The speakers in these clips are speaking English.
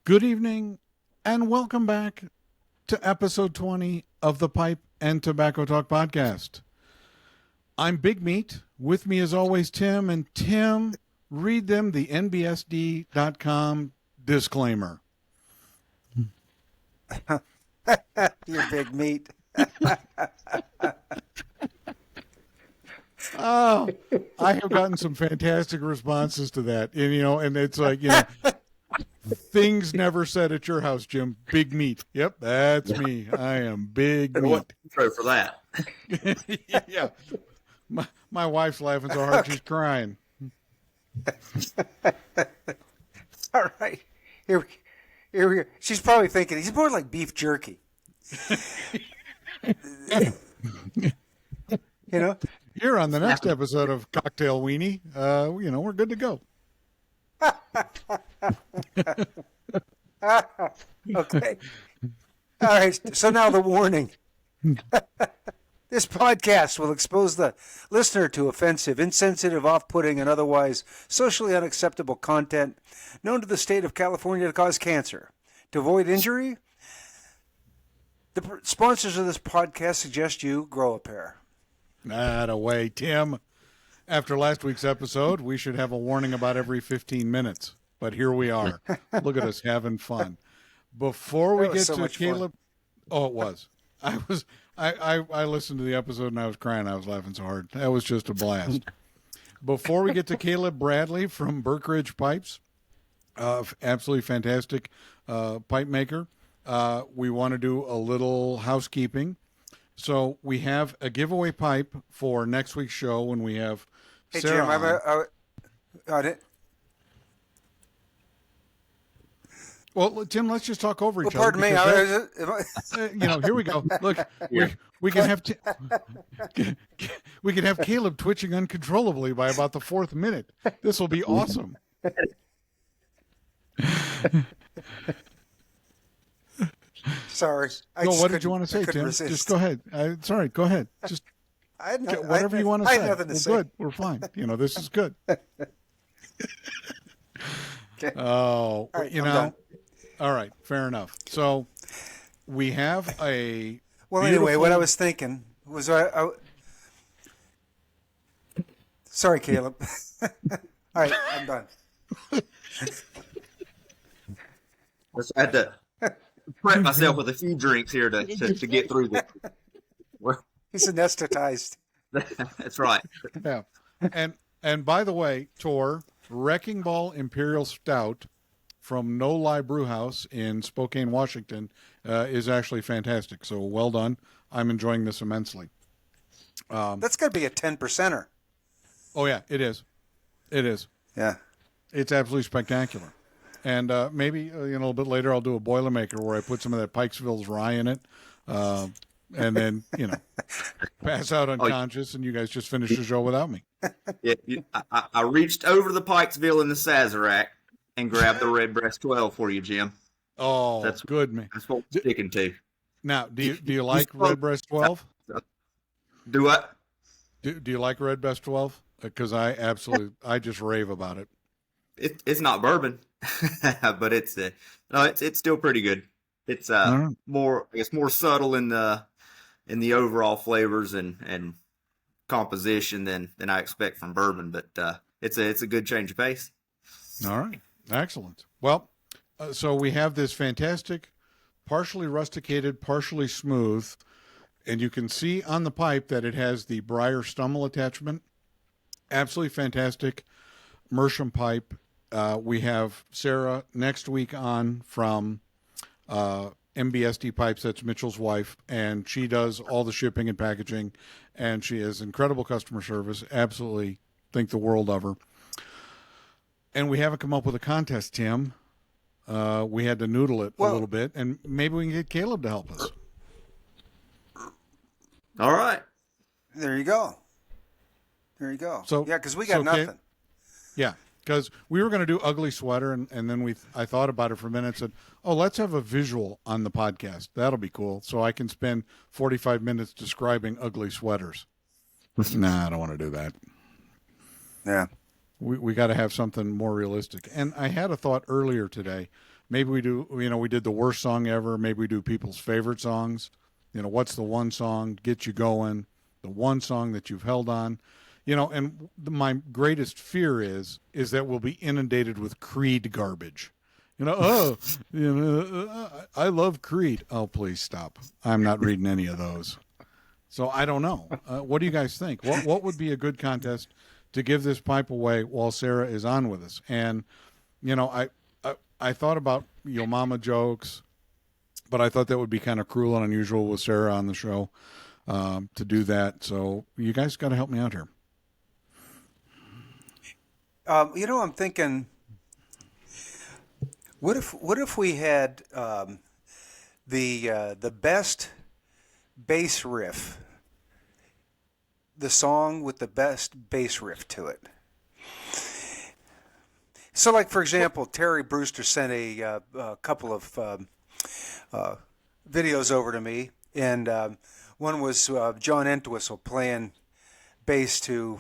Good evening, and welcome back to episode 20 of the Pipe and Tobacco Talk podcast. I'm Big Meat. With me, as always, Tim. And Tim, read them the NBSD.com disclaimer. You Big Meat. Oh, I have gotten some fantastic responses to that. And it's like, things never said at your house, Jim. Big Meat. Yep, that's me. I am Big Meat. Intro for that. Yeah. My wife's laughing so hard she's crying. All right. Here we go. She's probably thinking he's more like beef jerky. Here on the next episode of Cocktail Weenie, we're good to go. Okay. All right. So now the warning. This podcast will expose the listener to offensive, insensitive, off-putting, and otherwise socially unacceptable content known to the state of California to cause cancer. To avoid injury, the sponsors of this podcast suggest you grow a pair. That away, Tim. After last week's episode, we should have a warning about every 15 minutes. But here we are. Look at us having fun. Before we get to Caleb, it was. I listened to the episode and I was crying. I was laughing so hard. That was just a blast. Before we get to Caleb Bradley from Burke Ridge Pipes, absolutely fantastic pipe maker, we want to do a little housekeeping. So we have a giveaway pipe for next week's show when we have Sarah. Hey, Jim, Well, Tim, let's just talk over each other. Pardon me. Here we go. Look, we can have we can have Caleb twitching uncontrollably by about the fourth minute. This will be awesome. Sorry. What did you want to say, Tim? Resist. Just go ahead. Sorry, go ahead. Just whatever you want to say. We're good. We're fine. This is good. Okay. Oh, all right, all right, fair enough. So we have a anyway, what I was thinking was sorry, Caleb. All right, I'm done. I had to prep myself with a few drinks here to get through this. He's anesthetized. That's right. Yeah. And by the way, Tor, Wrecking Ball Imperial Stout from No Lie Brew House in Spokane, Washington, is actually fantastic. So well done. I'm enjoying this immensely. That's going to be a 10%er. Oh, yeah, it is. It is. Yeah. It's absolutely spectacular. And maybe a little bit later I'll do a Boilermaker where I put some of that Pikesville's rye in it. And then, pass out unconscious and you guys just finish the show without me. Yeah, I reached over the Pikesville in the Sazerac and grabbed the Redbreast 12 for you, Jim. Oh, that's good, man. That's what we're sticking to. Now, do you like Redbreast 12? Do what? Do you like Redbreast 12? Because I just rave about it. It's not bourbon, but it's still pretty good. It's more subtle in the overall flavors and composition than I expect from bourbon, but it's a good change of pace. All right, excellent. Well, so we have this fantastic, partially rusticated, partially smooth, and you can see on the pipe that it has the briar stummel attachment. Absolutely fantastic Mersham pipe. We have Sarah next week on from MBSD Pipes. That's Mitchell's wife, and she does all the shipping and packaging, and she has incredible customer service. Absolutely think the world of her. And we haven't come up with a contest, Tim. We had to noodle it a little bit, and maybe we can get Caleb to help us. All right. There you go. So yeah, because we got nothing. Yeah. Because we were going to do ugly sweater, and then I thought about it for a minute and said, let's have a visual on the podcast. That'll be cool. So I can spend 45 minutes describing ugly sweaters. Nah, I don't want to do that. Yeah. We got to have something more realistic. And I had a thought earlier today Maybe we do, we did the worst song ever. Maybe we do people's favorite songs. What's the one song get you going? The one song that you've held on. And my greatest fear is that we'll be inundated with Creed garbage. I love Creed. Oh, please stop. I'm not reading any of those. So I don't know. What do you guys think? What would be a good contest to give this pipe away while Sarah is on with us? And, I thought about Yo Mama jokes, but I thought that would be kind of cruel and unusual with Sarah on the show to do that. So you guys got to help me out here. I'm thinking, what if we had the best bass riff, the song with the best bass riff to it? So, like, for example, Terry Brewster sent a couple of videos over to me, and one was John Entwistle playing bass to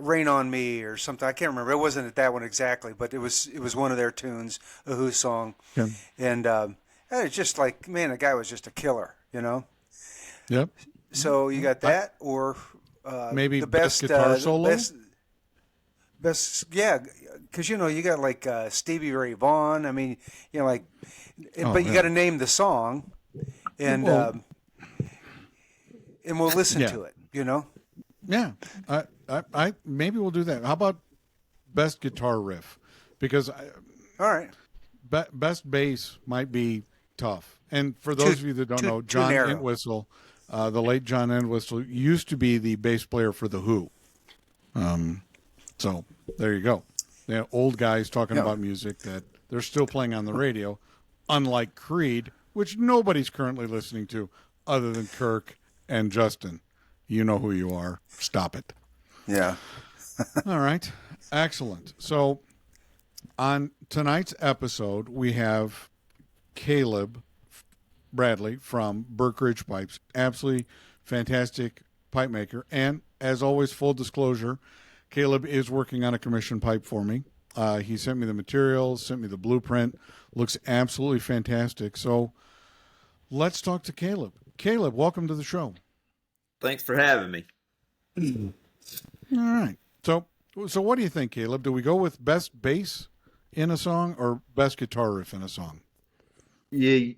"Rain on Me" or something. I can't remember. It wasn't that one exactly, but it was one of their tunes, a Who song, Yeah. and it's just like, man, the guy was just a killer, Yep. So you got that, or Maybe the best guitar solo? Best, yeah, because you got like Stevie Ray Vaughan. I mean, but you got to name the song, and we'll listen to it. Yeah, I maybe we'll do that. How about best guitar riff? Because All right, best bass might be tough. And for those of you that don't know, John narrow. Entwistle, the late John Entwistle, used to be the bass player for the Who. So there you go. Old guys talking about music that they're still playing on the radio, unlike Creed, which nobody's currently listening to other than Kirk and Justin. You know who you are. Stop it. Yeah. All right. Excellent. So on tonight's episode, we have Caleb Bradley from Berkridge Pipes. Absolutely fantastic pipe maker. And as always, full disclosure, Caleb is working on a commission pipe for me. He sent me the materials, sent me the blueprint. Looks absolutely fantastic. So let's talk to Caleb. Caleb, welcome to the show. Thanks for having me. All right. So what do you think, Caleb? Do we go with best bass in a song or best guitar riff in a song? Yeah,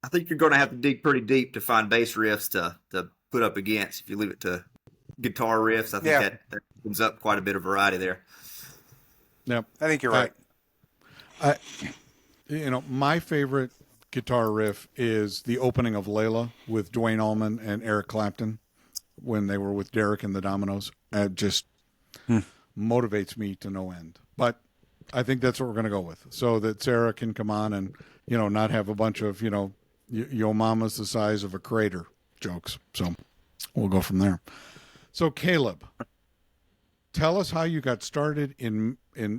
I think you're going to have to dig pretty deep to find bass riffs to put up against. If you leave it to guitar riffs, I think that opens up quite a bit of variety there. Yep. I think you're right. My favorite guitar riff is the opening of Layla with Duane Allman and Eric Clapton when they were with Derek and the Dominoes. It just motivates me to no end. But I think that's what we're going to go with, so that Sarah can come on and, not have a bunch of, Yo Mama's the size of a crater jokes. So we'll go from there. So Caleb, tell us how you got started in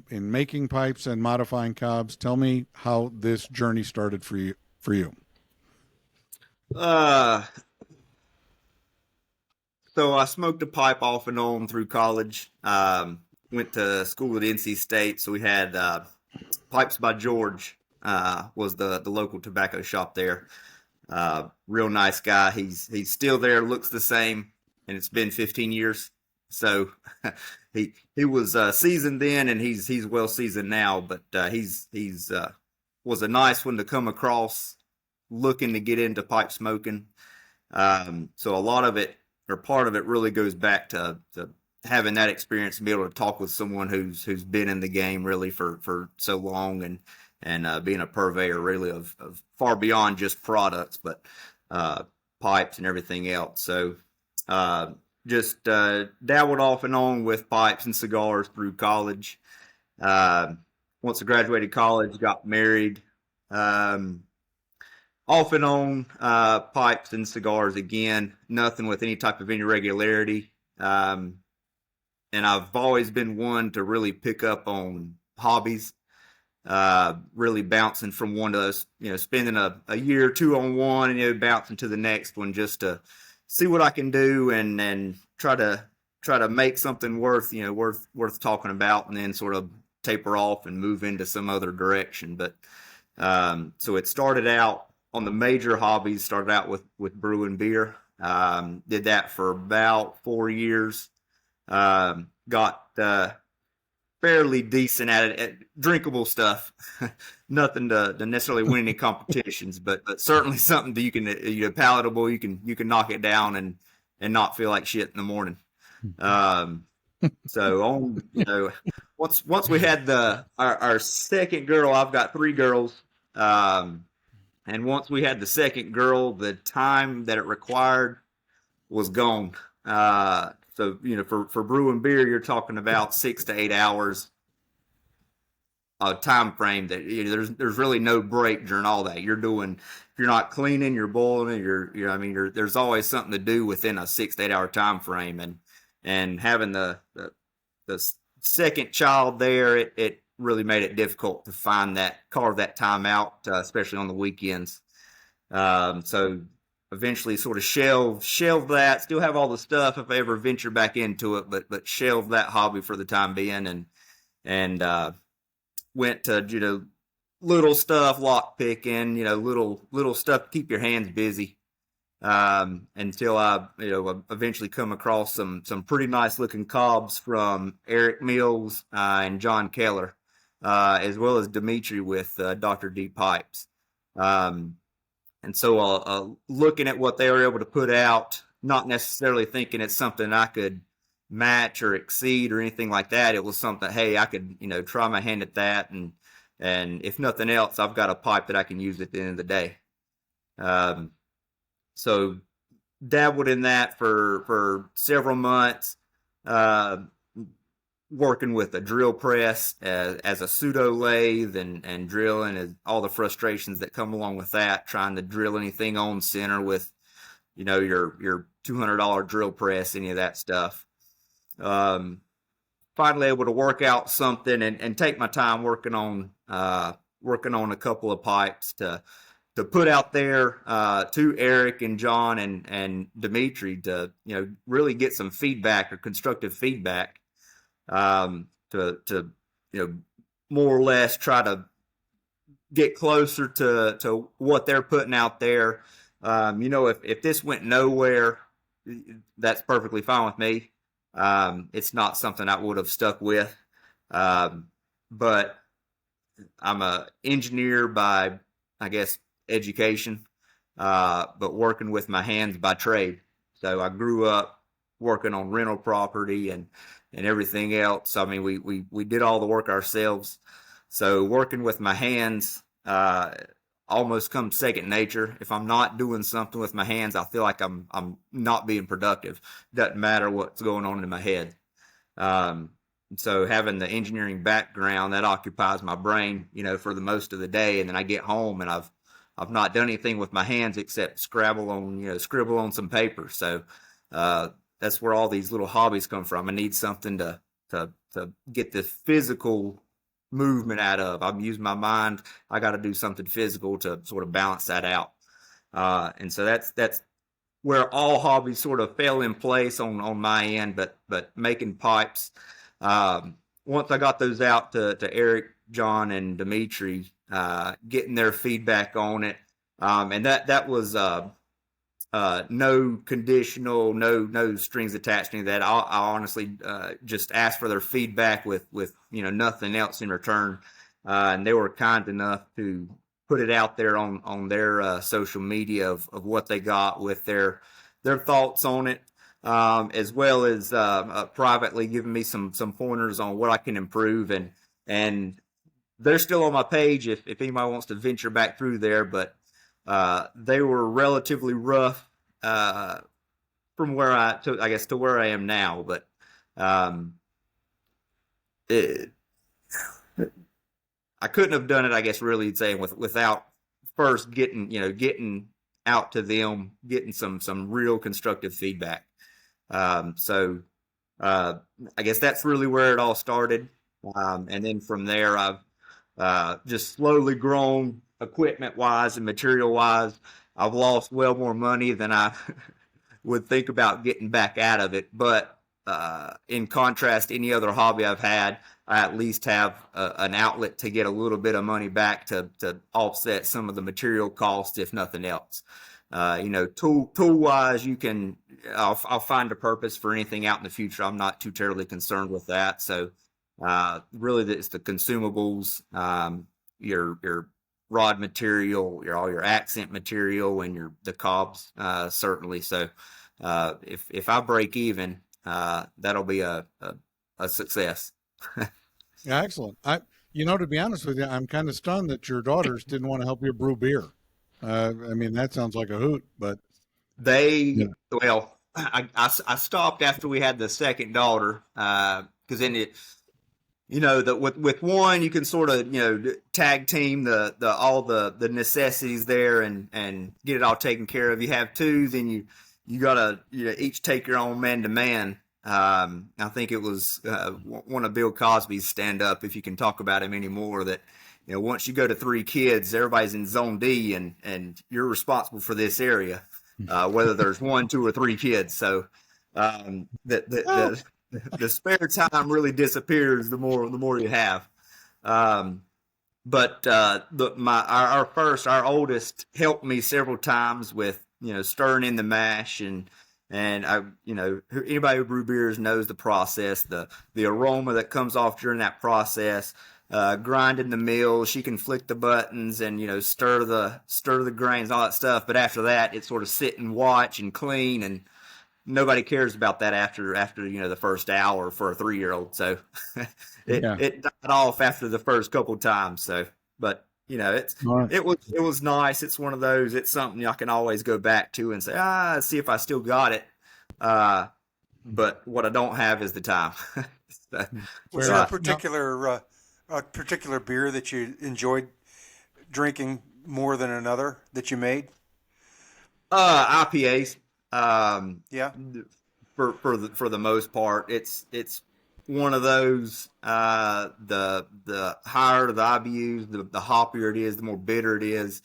making pipes and modifying cobs. Tell me how this journey started for you. So I smoked a pipe off and on through college. Went to school at NC State, so we had Pipes by George was the local tobacco shop there. Real nice guy. He's still there, looks the same, and it's been 15 years. So he was seasoned then, and he's well seasoned now. But he's was a nice one to come across, looking to get into pipe smoking. So a lot of it, or part of it, really goes back to having that experience and be able to talk with someone who's been in the game really for so long, and being a purveyor really of far beyond just products, but pipes and everything else. So just dabbled off and on with pipes and cigars through college. Once I graduated college, got married. Off and on pipes and cigars again, nothing with any type of irregularity. And I've always been one to really pick up on hobbies, really bouncing from one to, spending a year or two on one and bouncing to the next one just to see what I can do and try to make something worth talking about, and then sort of taper off and move into some other direction. But so it started out on the major hobbies, started out with brewing beer. Did that for about 4 years. Got fairly decent at it, at drinkable stuff. Nothing to necessarily win any competitions, but certainly something that you can, palatable. You can knock it down and not feel like shit in the morning. So once we had our second girl, I've got 3 girls. And once we had the second girl, the time that it required was gone. So, for brewing beer, you're talking about 6 to 8 hours time frame that there's really no break during all that. You're doing, if you're not cleaning, you're boiling, there's always something to do within a 6 to 8 hour time frame. And having the second child there, it really made it difficult to carve that time out, especially on the weekends. So eventually sort of shelved that, still have all the stuff if I ever venture back into it, but shelved that hobby for the time being and went to, little stuff, lock picking, little stuff to keep your hands busy. Until I, eventually come across some pretty nice looking cobs from Eric Mills, and John Keller, as well as Dimitri with, Dr. D Pipes. And so, looking at what they were able to put out, not necessarily thinking it's something I could match or exceed or anything like that. It was something, hey, I could, try my hand at that. And if nothing else, I've got a pipe that I can use at the end of the day. So dabbled in that for several months, working with a drill press as a pseudo lathe and drilling, and all the frustrations that come along with that, trying to drill anything on center with, your $200 drill press, any of that stuff. Finally able to work out something and take my time working on a couple of pipes to put out there, to Eric and John and Dimitri to, really get some feedback or constructive feedback, to more or less try to get closer to what they're putting out there. If this went nowhere, that's perfectly fine with me. It's not something I would have stuck with. But I'm a engineer by, I guess, education, but working with my hands by trade. So I grew up working on rental property and everything else. I mean, we did all the work ourselves. So working with my hands, almost comes second nature. If I'm not doing something with my hands, I feel like I'm not being productive. Doesn't matter what's going on in my head. So having the engineering background, that occupies my brain, for the most of the day. And then I get home and I've not done anything with my hands except scribble on some paper. So, that's where all these little hobbies come from. I need something to get the physical movement out of. I'm using my mind. I got to do something physical to sort of balance that out. And so that's where all hobbies sort of fell in place on my end, but making pipes, once I got those out to Eric, John, and Dimitri, getting their feedback on it. And that was, no conditional, no strings attached to that. I honestly, just asked for their feedback with, nothing else in return. And they were kind enough to put it out there on their, social media of what they got with their thoughts on it. As well as, privately giving me some pointers on what I can improve, and they're still on my page if anybody wants to venture back through there, but they were relatively rough, from where to where I am now. But I couldn't have done it, I guess, really saying without first getting out to them, getting some real constructive feedback. So I guess that's really where it all started. And then from there, I've just slowly grown equipment wise and material wise. I've lost well more money than I would think about getting back out of it. But in contrast to any other hobby I've had, I at least have an outlet to get a little bit of money back to offset some of the material costs, if nothing else. Tool wise, I'll find a purpose for anything out in the future. I'm not too terribly concerned with that. So, really, it's the consumables, your rod material, all your accent material, and the cobs, certainly. So, if I break even, that'll be a success. Yeah, excellent. To be honest with you, I'm kind of stunned that your daughters didn't want to help you brew beer. That sounds like a hoot, but well, I stopped after we had the second daughter, because then with one you can sort of tag team all the necessities there and get it all taken care of. You have two, then you gotta each take your own man to man. I think it was one of Bill Cosby's stand up, if you can talk about him anymore, that once you go to 3 kids, everybody's in zone D and you're responsible for this area, whether there's 1, 2, or 3 kids. So the spare time really disappears the more you have. But our oldest helped me several times with stirring in the mash, and I anybody who brew beers knows the process, the aroma that comes off during that process. Grinding the mill, she can flick the buttons and stir the grains, all that stuff. But after that, it's sort of sit and watch and clean, and nobody cares about that after the first hour for a 3-year-old. So it died off after the first couple times. So, but it was nice. It's one of those. It's something I can always go back to and say, see if I still got it. But what I don't have is the time. Was there a particular beer that you enjoyed drinking more than another that you made? IPAs. Yeah. For the most part, it's one of those. The higher the IBUs, the hoppier it is, the more bitter it is.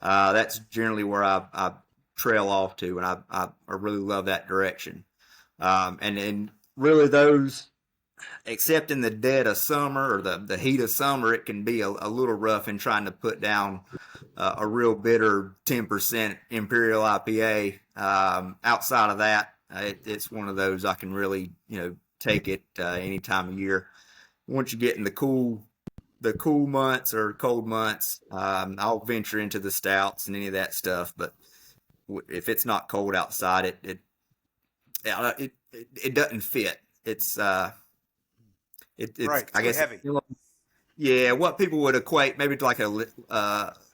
That's generally where I trail off to, and I really love that direction. And really those, except in the dead of summer or the heat of summer, it can be a little rough in trying to put down a real bitter 10% Imperial IPA. Outside of that, it's one of those I can really take it any time of year. Once you get in the cool months or cold months, I'll venture into the stouts and any of that stuff. But if it's not cold outside, it doesn't fit. It's right. I guess heavy. Yeah, what people would equate maybe to like a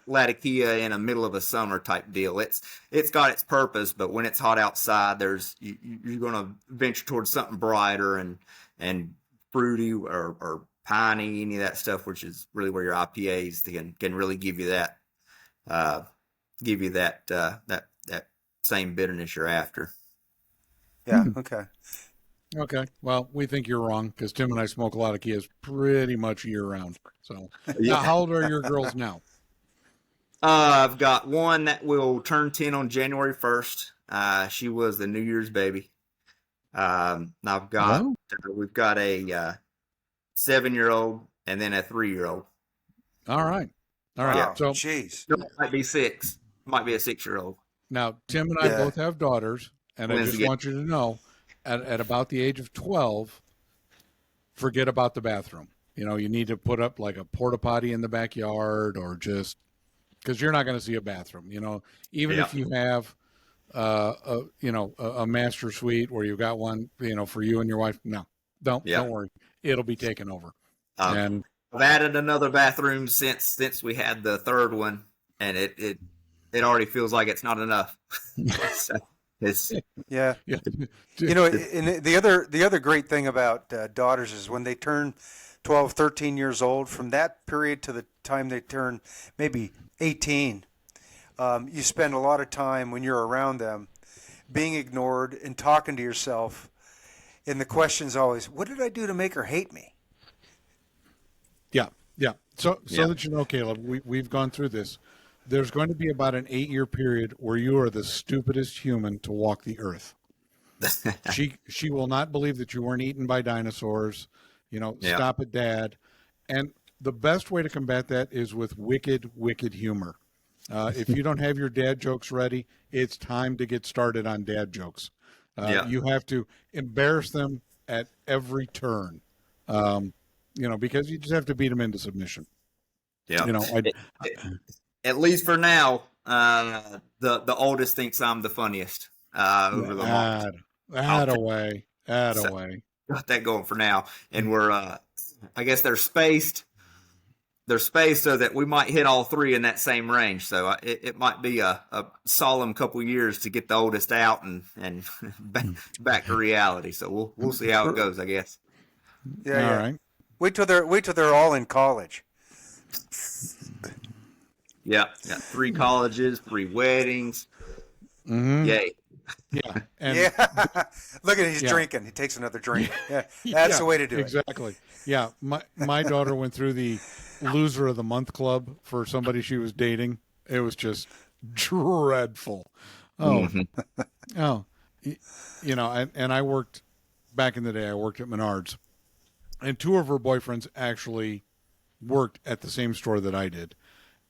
Latakia in the middle of a summer type deal. It's got its purpose, but when it's hot outside, you're going to venture towards something brighter and fruity or piney, any of that stuff, which is really where your IPAs can really give you that that same bitterness you're after. Yeah. Okay. Okay. Well, we think you're wrong because Tim and I smoke a lot of Kias pretty much year round. So, now, how old are your girls now? I've got one that will turn 10 on January 1st. She was the New Year's baby. We've got a 7-year-old and then a 3-year-old. All right. Wow. So, it might be 6. Might be a 6-year-old. Now, Tim and I both have daughters, and I just want you to know, at about the age of 12, forget about the bathroom. You need to put up like a porta potty in the backyard, or just because you're not going to see a bathroom. Even if you have a master suite where you've got one, for you and your wife. No, don't worry, it'll be taken over. And I've added another bathroom since we had the third one, and it already feels like it's not enough. So, yeah. And the other great thing about daughters is when they turn 12, 13 years old, from that period to the time they turn maybe 18, you spend a lot of time when you're around them being ignored and talking to yourself. And the question's always, what did I do to make her hate me? Yeah. So that you know, Caleb, we've gone through this. There's going to be about an 8-year period where you are the stupidest human to walk the earth. She will not believe that you weren't eaten by dinosaurs. Yeah. Stop it, Dad. And the best way to combat that is with wicked, wicked humor. If you don't have your dad jokes ready, it's time to get started on dad jokes. Yeah. You have to embarrass them at every turn, because you just have to beat them into submission. Yeah. I, At least for now, the oldest thinks I'm the funniest over the month. Away. So, got that going for now, and we're I guess they're spaced. They're spaced so that we might hit all three in that same range. So it might be a solemn couple years to get the oldest out and back to reality. So we'll see how it goes, I guess. Yeah. All right. Wait till they're all in college. Yeah. 3 colleges, 3 weddings. Mm-hmm. Yay. Yeah. And Yeah. Look at he's Yeah. drinking. He takes another drink. Yeah. That's the way to do it. Exactly. Yeah. My daughter went through the loser of the month club for somebody she was dating. It was just dreadful. Oh, oh, and I worked back in the day. I worked at Menards, and 2 of her boyfriends actually worked at the same store that I did.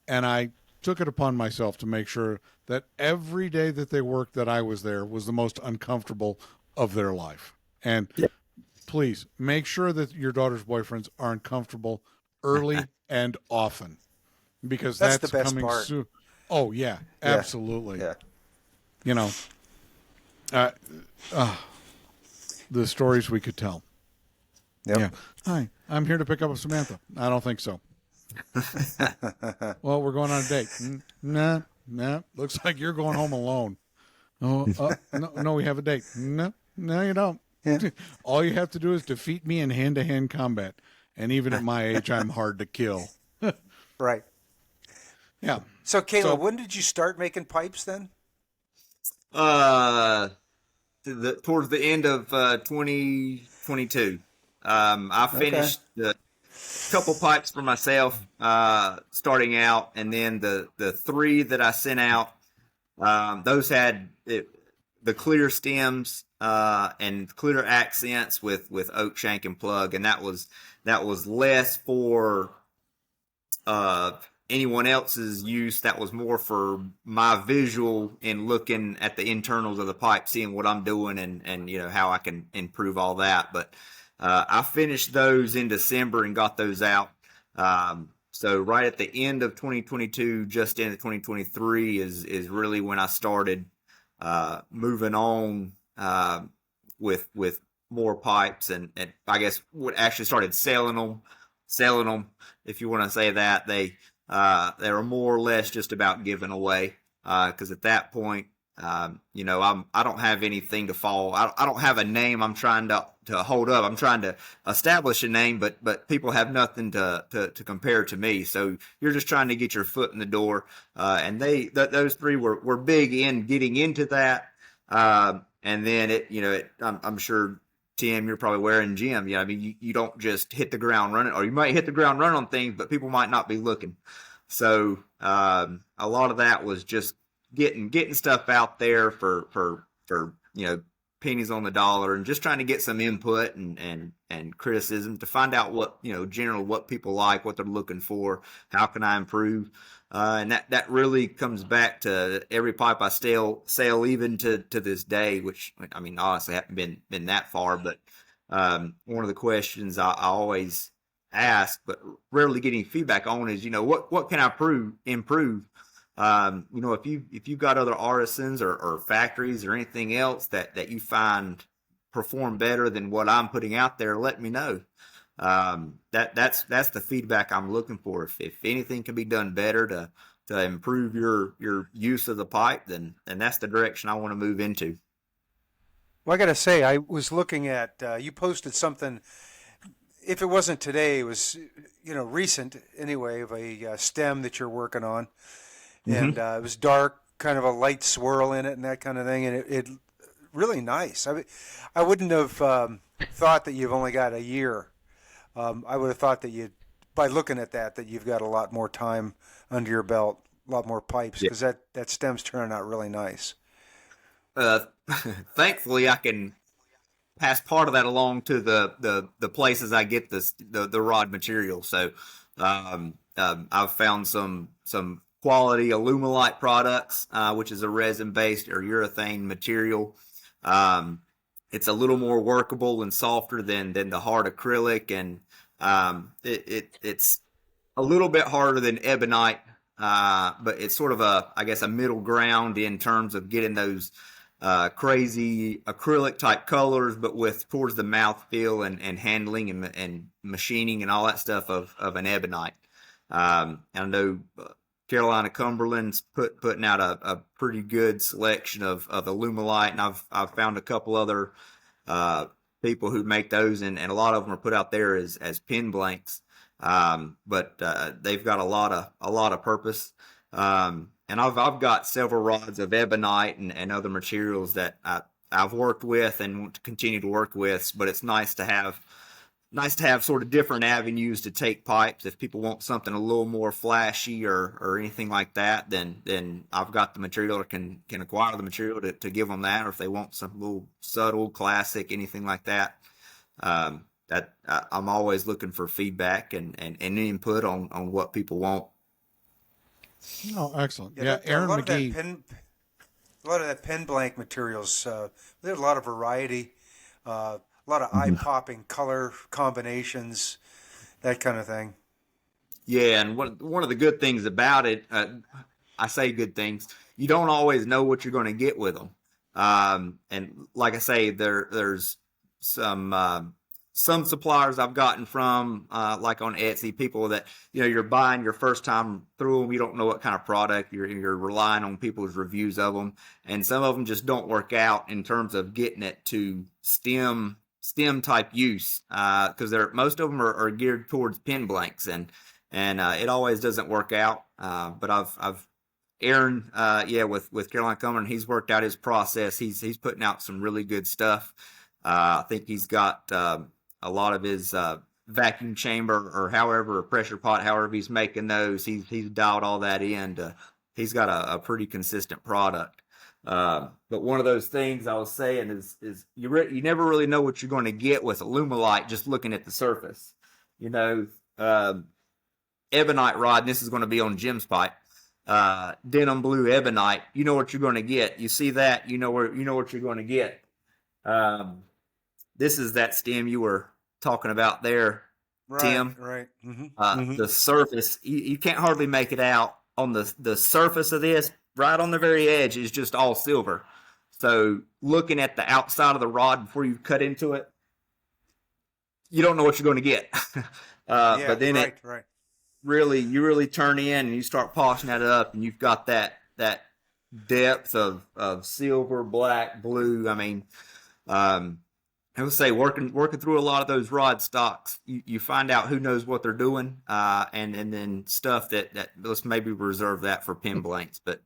And I took it upon myself to make sure that every day that they worked that I was there was the most uncomfortable of their life. And please make sure that your daughter's boyfriends are uncomfortable early and often, because That's that's the best coming part. soon. Oh yeah, absolutely. Yeah. The stories we could tell. Yep. Yeah. Hi, I'm here to pick up with Samantha. I don't think so. Well, we're going on a date. Nah. Looks like you're going home alone. Oh, no, we have a date. No, you don't. Yeah. All you have to do is defeat me in hand-to-hand combat. And even at my age, I'm hard to kill. Right. Yeah. So, Caleb, So- when did you start making pipes then? Towards the end of 2022. I finished a couple pipes for myself starting out, and then the 3 that I sent out, those had the clear stems and clear accents with oak shank and plug, and that was less for anyone else's use. That was more for my visual in looking at the internals of the pipe, seeing what I'm doing and how I can improve all that. But I finished those in December and got those out. So right at the end of 2022, just into 2023 is really when I started moving on with more pipes, and I guess what actually started selling them, if you want to say that. They were more or less just about giving away, because at that point, I don't have anything to follow. I don't have a name I'm trying to hold up. I'm trying to establish a name, but people have nothing to compare to me. So you're just trying to get your foot in the door. And those 3 were big in getting into that. And then I'm sure, Tim, you're probably wearing Jim. Yeah, I mean, you don't just hit the ground running, or you might hit the ground running on things, but people might not be looking. So a lot of that was just getting stuff out there for pennies on the dollar, and just trying to get some input and criticism to find out what generally what people like, what they're looking for, how can I improve, and that really comes back to every pipe I sell even to this day, which I mean honestly haven't been that far, but one of the questions I always ask but rarely get any feedback on is what can I improve. If you've got other artisans or factories or anything else that you find perform better than what I'm putting out there, let me know. That's the feedback I'm looking for. If anything can be done better to improve your use of the pipe, then that's the direction I want to move into. Well, I got to say, I was looking at, you posted something, if it wasn't today, it was, recent anyway, of a stem that you're working on. And it was dark, kind of a light swirl in it and that kind of thing. And it really nice. I wouldn't have thought that you've only got a year. I would have thought that by looking at that you've got a lot more time under your belt, a lot more pipes, because that stem's turning out really nice. thankfully I can pass part of that along to the places I get the rod material. So I've found some quality Alumilite products, which is a resin based or urethane material. It's a little more workable and softer than the hard acrylic, and it's a little bit harder than ebonite, but it's sort of a middle ground in terms of getting those crazy acrylic type colors, but with towards the mouth feel and handling and machining and all that stuff of an ebonite. I know Carolina Cumberland's putting out a pretty good selection of Alumilite, and I've found a couple other people who make those, and a lot of them are put out there as pin blanks. But they've got a lot of purpose. And I've got several rods of ebonite and other materials that I've worked with and want to continue to work with. But it's nice to have sort of different avenues to take pipes. If people want something a little more flashy or anything like that, then I've got the material or can acquire the material to give them that. Or if they want some little subtle, classic, anything like that, that I'm always looking for feedback and input on what people want. Oh, excellent. Yeah, Aaron a lot of that pen blank materials, there's a lot of variety, a lot of eye-popping color combinations, that kind of thing. Yeah, and one of the good things about it, I say good things, you don't always know what you're going to get with them. And like I say, there's some suppliers I've gotten from, like on Etsy, people that, you're buying your first time through them. You don't know what kind of product you're relying on people's reviews of them. And some of them just don't work out in terms of getting it to stem type use. Cause most of them are geared towards pin blanks and it always doesn't work out. But I've Aaron, with Carolina Cumberland, he's worked out his process. He's putting out some really good stuff. I think he's got, a lot of his vacuum chamber or however, a pressure pot, however he's making those, he's dialed all that in. He's got a pretty consistent product. But one of those things I was saying is you never really know what you're going to get with Alumilite just looking at the surface. Ebonite rod, and this is going to be on Jim's pipe. Denim blue ebonite, you know what you're going to get. You see that, you know what you're going to get. This is that stem you were talking about there, right, Tim. Right. Mm-hmm. The surface, you can't hardly make it out on the surface of this. Right on the very edge is just all silver. So looking at the outside of the rod before you cut into it, you don't know what you're going to get. But then you really turn in and you start polishing that up, and you've got that depth of silver, black, blue. I mean, I would say working through a lot of those rod stocks, you find out who knows what they're doing, and then stuff that let's maybe reserve that for pin blanks. But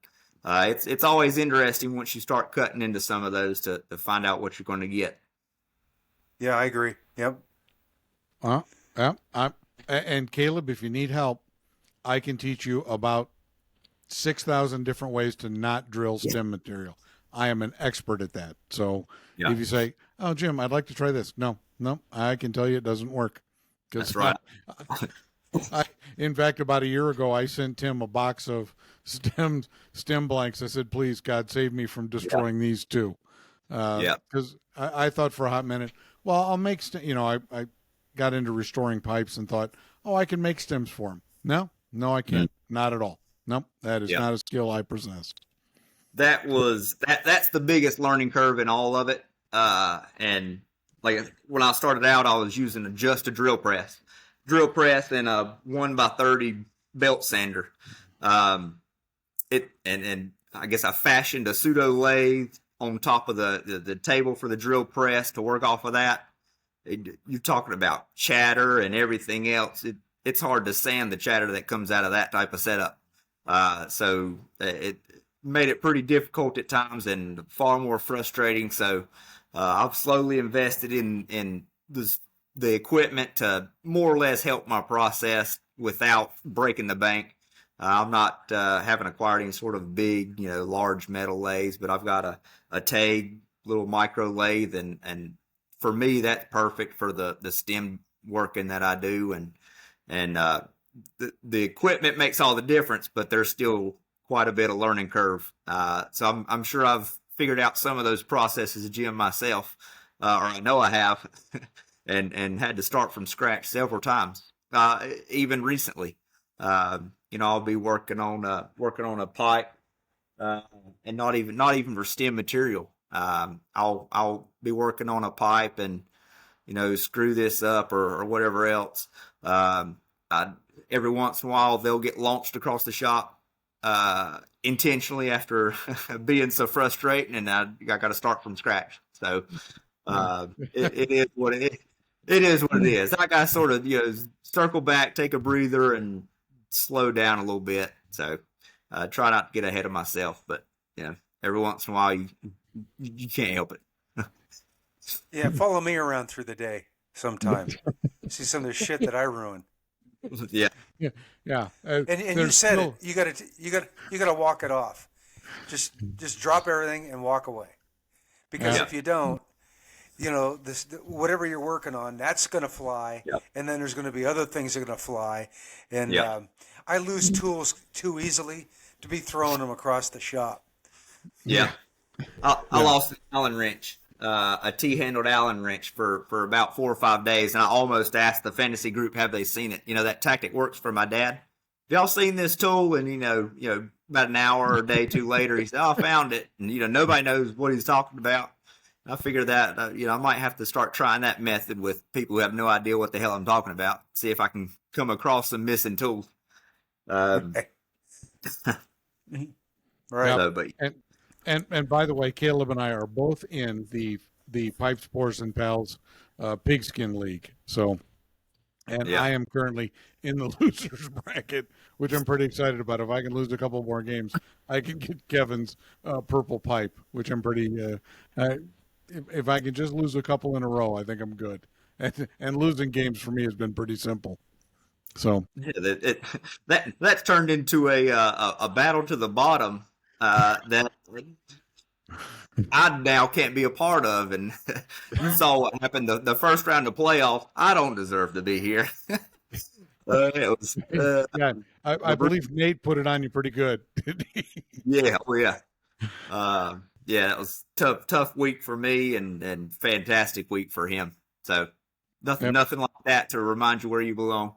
it's always interesting once you start cutting into some of those to find out what you're going to get. Yeah, I agree. Yep. And Caleb, if you need help, I can teach you about 6,000 different ways to not drill stem material. I am an expert at that. So if you say, "Oh, Jim, I'd like to try this," no, I can tell you it doesn't work. That's right. In fact, about a year ago, I sent Tim a box of stem blanks. I said, "Please, God, save me from destroying these too." Because I thought for a hot minute, well, I'll make I got into restoring pipes and thought, oh, I can make stems for them. No, I can't. Not at all. Nope, that is not a skill I possess. That's the biggest learning curve in all of it. And like when I started out, I was using just a drill press and a 1x30 belt sander. And I guess I fashioned a pseudo lathe on top of the table for the drill press to work off of that. You're talking about chatter and everything else. It's hard to sand the chatter that comes out of that type of setup. So it made it pretty difficult at times and far more frustrating. So I've slowly invested in the equipment to more or less help my process without breaking the bank. I'm not haven't acquired any sort of big, large metal lathes, but I've got a TEG little micro lathe, and for me that's perfect for the stem working that I do, and the equipment makes all the difference, but there's still quite a bit of learning curve. So I'm sure I've figured out some of those processes, Jim, myself, or I know I have, and had to start from scratch several times, even recently. I'll be working on a pipe, and not even for stem material. I'll be working on a pipe and screw this up or whatever else. Every once in a while they'll get launched across the shop intentionally after being so frustrating, and I got to start from scratch. So it is what it is. It is what it is. I got to sort of circle back, take a breather, and slow down a little bit. So try not to get ahead of myself, but every once in a while you can't help it. Yeah, follow me around through the day sometime. See some of the shit that I ruin. Yeah. Yeah. And you said it. You gotta walk it off. Just drop everything and walk away. Because if you don't, whatever you're working on, that's gonna fly. Yep. And then there's gonna be other things that are gonna fly. And I lose tools too easily to be throwing them across the shop. Yeah. I lost an Allen wrench, a T-handled Allen wrench for about 4 or 5 days, and I almost asked the fantasy group, have they seen it? That tactic works for my dad. Have y'all seen this tool? And about an hour or a day too later, he said, "Oh, I found it." And nobody knows what he's talking about. I figured that I might have to start trying that method with people who have no idea what the hell I'm talking about. See if I can come across some missing tools. Right. So, but And by the way, Caleb and I are both in the Pipes, Spores, and Pals Pigskin League. So, I am currently in the losers bracket, which I'm pretty excited about. If I can lose a couple more games, I can get Kevin's purple pipe, which I'm pretty. If I can just lose a couple in a row, I think I'm good. And losing games for me has been pretty simple. So that's turned into a battle to the bottom that I now can't be a part of, and you saw what happened the first round of playoffs. I don't deserve to be here. It was I believe Nate put it on you pretty good. Yeah, that was tough week for me, and fantastic week for him. So nothing like that to remind you where you belong.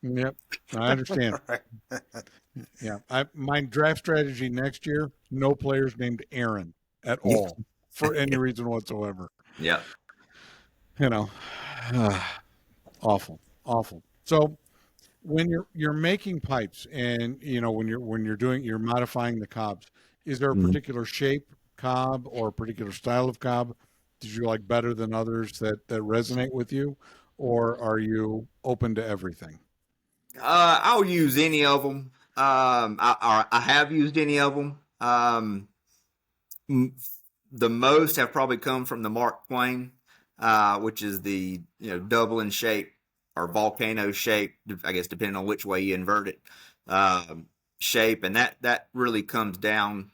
Yep, I understand. Yeah, my draft strategy next year: no players named Aaron at all for any reason whatsoever. Yeah, awful. So when you're making pipes, and when you're modifying the cobs, is there a particular shape cob or a particular style of cob that you like better than others that resonate with you, or are you open to everything? I'll use any of them. I have used any of them. The most have probably come from the Mark Twain, which is the Dublin shape or volcano shape, I guess depending on which way you invert it, shape, and that really comes down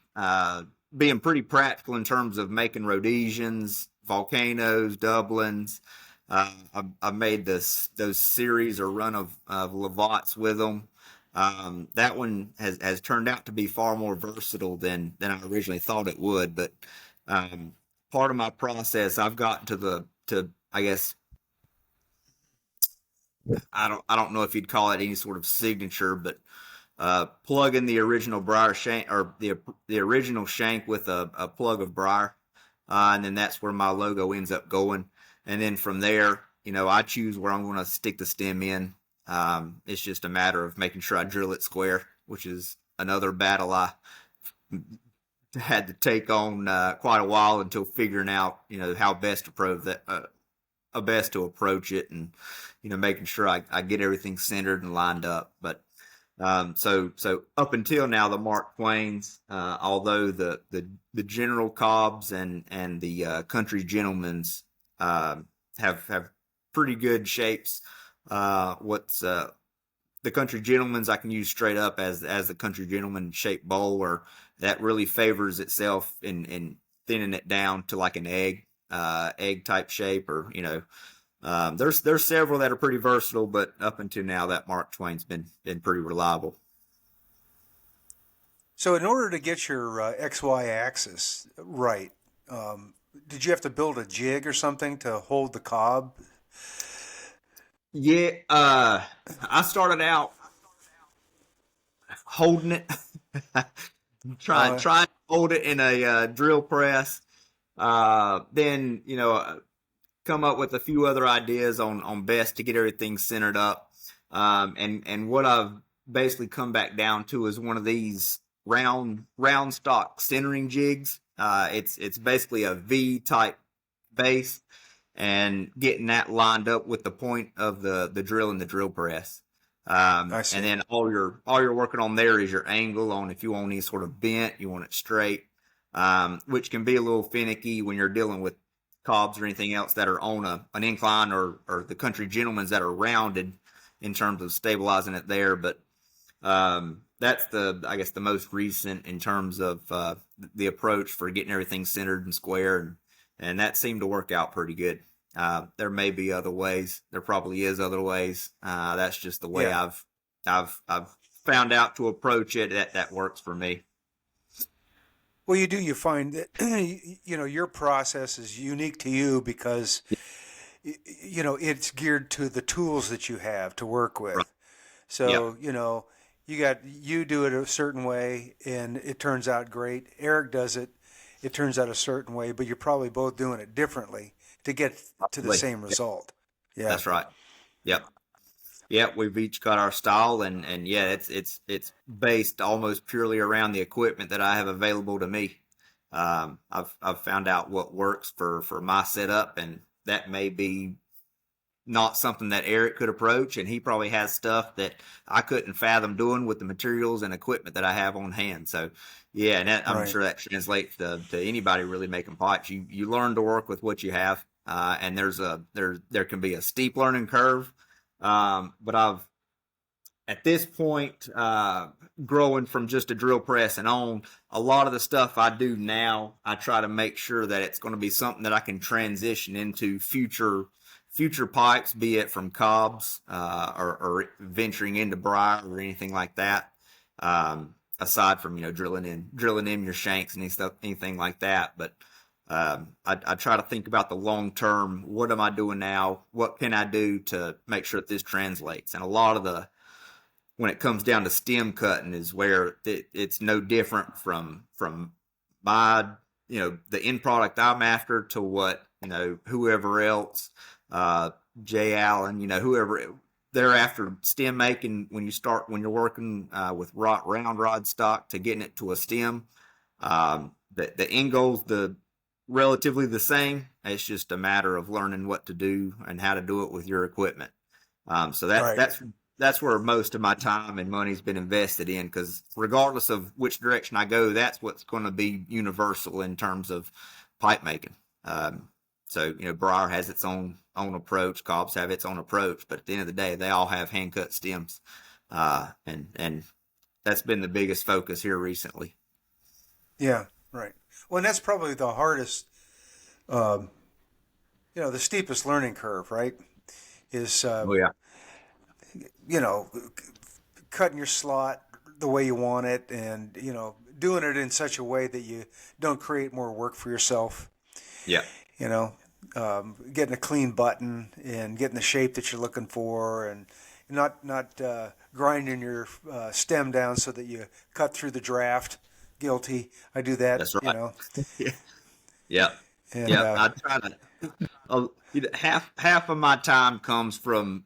being pretty practical in terms of making Rhodesians, volcanoes, Dublins. I've made those series or run of Lavots with them. That one has turned out to be far more versatile than I originally thought it would. But part of my process, I've gotten to I guess I don't know if you'd call it any sort of signature, but plugging the original briar shank or the original shank with a plug of briar, and then that's where my logo ends up going. And then from there, I choose where I'm going to stick the stem in. It's just a matter of making sure I drill it square, which is another battle I had to take on quite a while until figuring out, how best to approach it, and making sure I get everything centered and lined up. But so up until now, the Mark Twains, although the general cobs and the country gentlemen's have pretty good shapes. What's the Country Gentleman's I can use straight up as the Country Gentleman shaped bowl, where that really favors itself in thinning it down to like an egg type shape, or there's several that are pretty versatile, but up until now that Mark Twain's been pretty reliable. So in order to get your XY axis right, did you have to build a jig or something to hold the cob? Yeah, I started out holding it, trying to hold it in a drill press. Then come up with a few other ideas on best to get everything centered up. And what I've basically come back down to is one of these round stock centering jigs. It's basically a V type base, and getting that lined up with the point of the drill and the drill press. And then all you're working on there is your angle on if you want any sort of bent, you want it straight, which can be a little finicky when you're dealing with cobs or anything else that are on an incline, or the Country Gentlemen's that are rounded in terms of stabilizing it there. But that's the most recent in terms of the approach for getting everything centered and square, and that seemed to work out pretty good. There may be other ways. There probably is other ways. That's just the way I've found out to approach it. That works for me. Well, you find that your process is unique to you because it's geared to the tools that you have to work with. Right. So you do it a certain way and it turns out great. Eric does it turns out a certain way, but you're probably both doing it differently to get to the same result. Yeah, that's right. Yep. We've each got our style, and it's based almost purely around the equipment that I have available to me. I've found out what works for my setup, and that may be not something that Eric could approach, and he probably has stuff that I couldn't fathom doing with the materials and equipment that I have on hand. So and I'm sure that translates to anybody really making pipes. You learn to work with what you have, and there can be a steep learning curve. But I've, at this point, growing from just a drill press and on, a lot of the stuff I do now, I try to make sure that it's going to be something that I can transition into future pipes, be it from cobs, or venturing into briar or anything like that. Aside from, drilling in your shanks and anything like that. But, I try to think about the long term. What am I doing now? What can I do to make sure that this translates? And a lot of when it comes down to stem cutting is where it's no different from my, the end product I'm after to what, whoever else, Jay Allen, whoever they're after stem making when you're working, with round rod stock to getting it to a stem. The end goal's relatively the same. It's just a matter of learning what to do and how to do it with your equipment. So that's where most of my time and money's been invested in, because regardless of which direction I go, that's what's going to be universal in terms of pipe making. So briar has its own approach, cobs have its own approach, but at the end of the day, they all have hand cut stems, and that's been the biggest focus here recently. Yeah, right. Well, and that's probably the hardest, the steepest learning curve, right? Is cutting your slot the way you want it, and doing it in such a way that you don't create more work for yourself. Yeah. Getting a clean button and getting the shape that you're looking for, and not grinding your stem down so that you cut through the draft. Guilty. I do that. That's right. Yeah. And, I try to. Half of my time comes from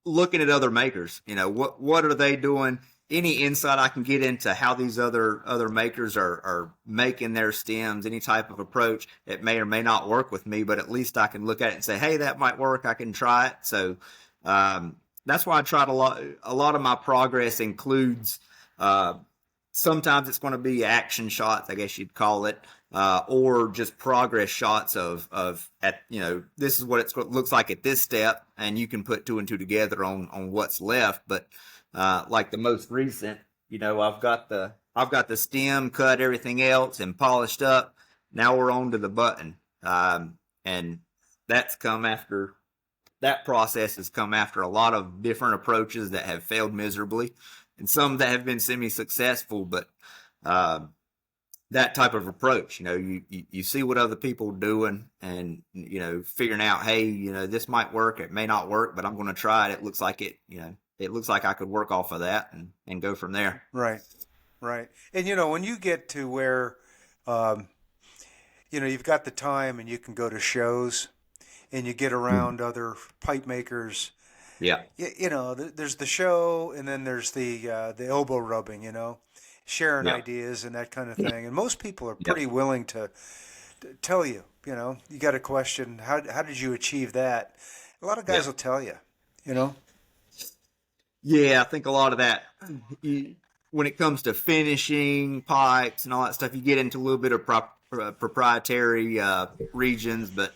looking at other makers. What are they doing? Any insight I can get into how these other makers are making their stems, any type of approach, it may or may not work with me, but at least I can look at it and say, hey, that might work. I can try it. So that's why I tried a lot of my progress includes sometimes it's going to be action shots, I guess you'd call it, or just progress shots of at, you know, this is what it looks like at this step, and you can put two and two together on what's left. But like the most recent, you know, I've got the stem cut, everything else, and polished up. Now we're on to the button, and that's come after. That process has come after a lot of different approaches that have failed miserably, and some that have been semi-successful. But that type of approach, you know, you see what other people are doing, and, you know, figuring out, hey, you know, this might work, it may not work, but I'm going to try it. It looks like it, you know, it looks like I could work off of that and go from there. Right, right. And, you know, when you get to where, you know, you've got the time and you can go to shows and you get around other pipe makers. Yeah. You know, there's the show, and then there's the elbow rubbing, you know, sharing ideas and that kind of thing. And most people are pretty willing to tell you, you know, you got a question, how did you achieve that? A lot of guys will tell you, you know. Yeah, I think a lot of that, when it comes to finishing pipes and all that stuff, you get into a little bit of proprietary regions, but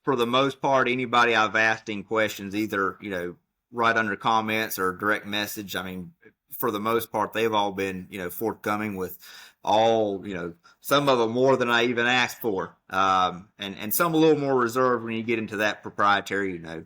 for the most part, anybody I've asked in questions, either, you know, right under comments or direct message, I mean, for the most part, they've all been, you know, forthcoming with all, you know, some of them more than I even asked for, and some a little more reserved when you get into that proprietary, you know.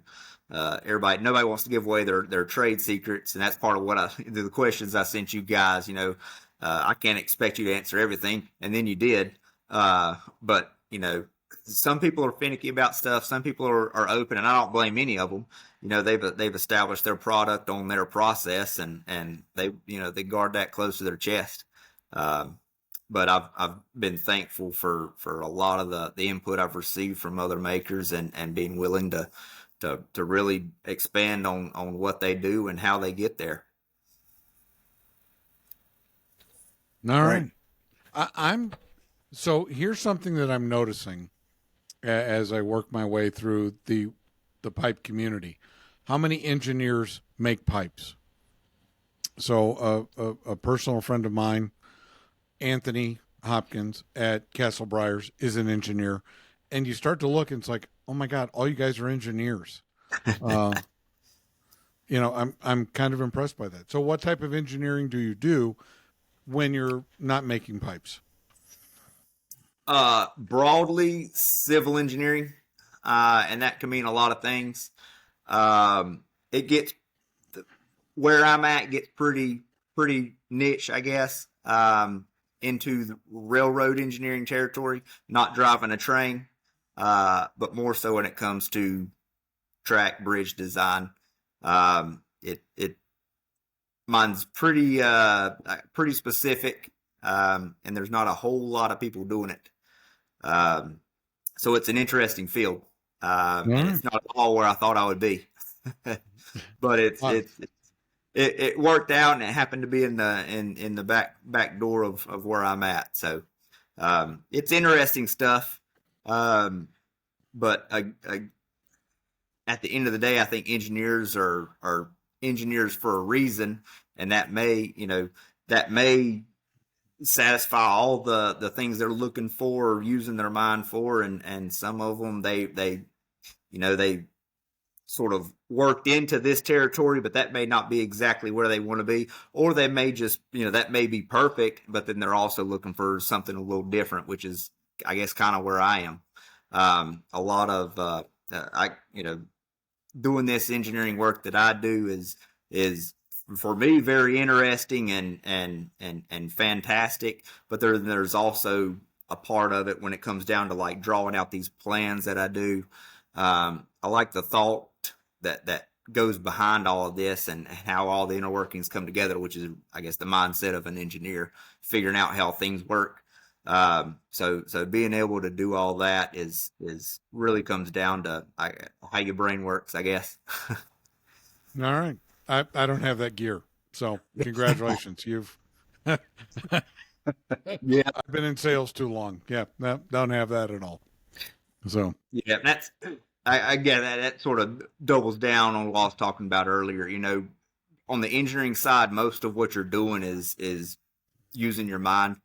Nobody wants to give away their trade secrets, and that's part of what the questions I sent you guys. You know, I can't expect you to answer everything, and then you did. But, you know, some people are finicky about stuff. Some people are open, and I don't blame any of them. You know, they've established their product on their process, and they, you know, they guard that close to their chest. But I've been thankful for a lot of the input I've received from other makers, and being willing to really expand on what they do and how they get there. All right. So here's something that I'm noticing as I work my way through the pipe community. How many engineers make pipes? So a personal friend of mine, Anthony Hopkins at Castle Briars, is an engineer. And you start to look, and it's like, oh my God, all you guys are engineers. You know, I'm kind of impressed by that. So what type of engineering do you do when you're not making pipes? Broadly, civil engineering, and that can mean a lot of things. It gets where I'm at gets pretty niche, I guess, into the railroad engineering territory, not driving a train, but more so when it comes to track bridge design. Mine's pretty specific, and there's not a whole lot of people doing it. So it's an interesting field, and it's not at all where I thought I would be, but it worked out, and it happened to be in the back door of where I'm at. So it's interesting stuff, but at the end of the day, I think engineers are engineers for a reason, and that may satisfy all the things they're looking for or using their mind for, and some of them they sort of worked into this territory, but that may not be exactly where they want to be, or they may just, you know, that may be perfect, but then they're also looking for something a little different, which is, I guess, kind of where I am. A lot of doing this engineering work that I do is for me very interesting and fantastic, but there's also a part of it when it comes down to like drawing out these plans that I do. I like the thought that goes behind all of this, and how all the inner workings come together, which is, I guess, the mindset of an engineer, figuring out how things work. So being able to do all that is really comes down to how your brain works, I guess. All right. I don't have that gear. So congratulations. You've, I've been in sales too long. Yeah. No, don't have that at all. So, yeah, that's, I get that. That sort of doubles down on what I was talking about earlier. You know, on the engineering side, most of what you're doing is using your mind.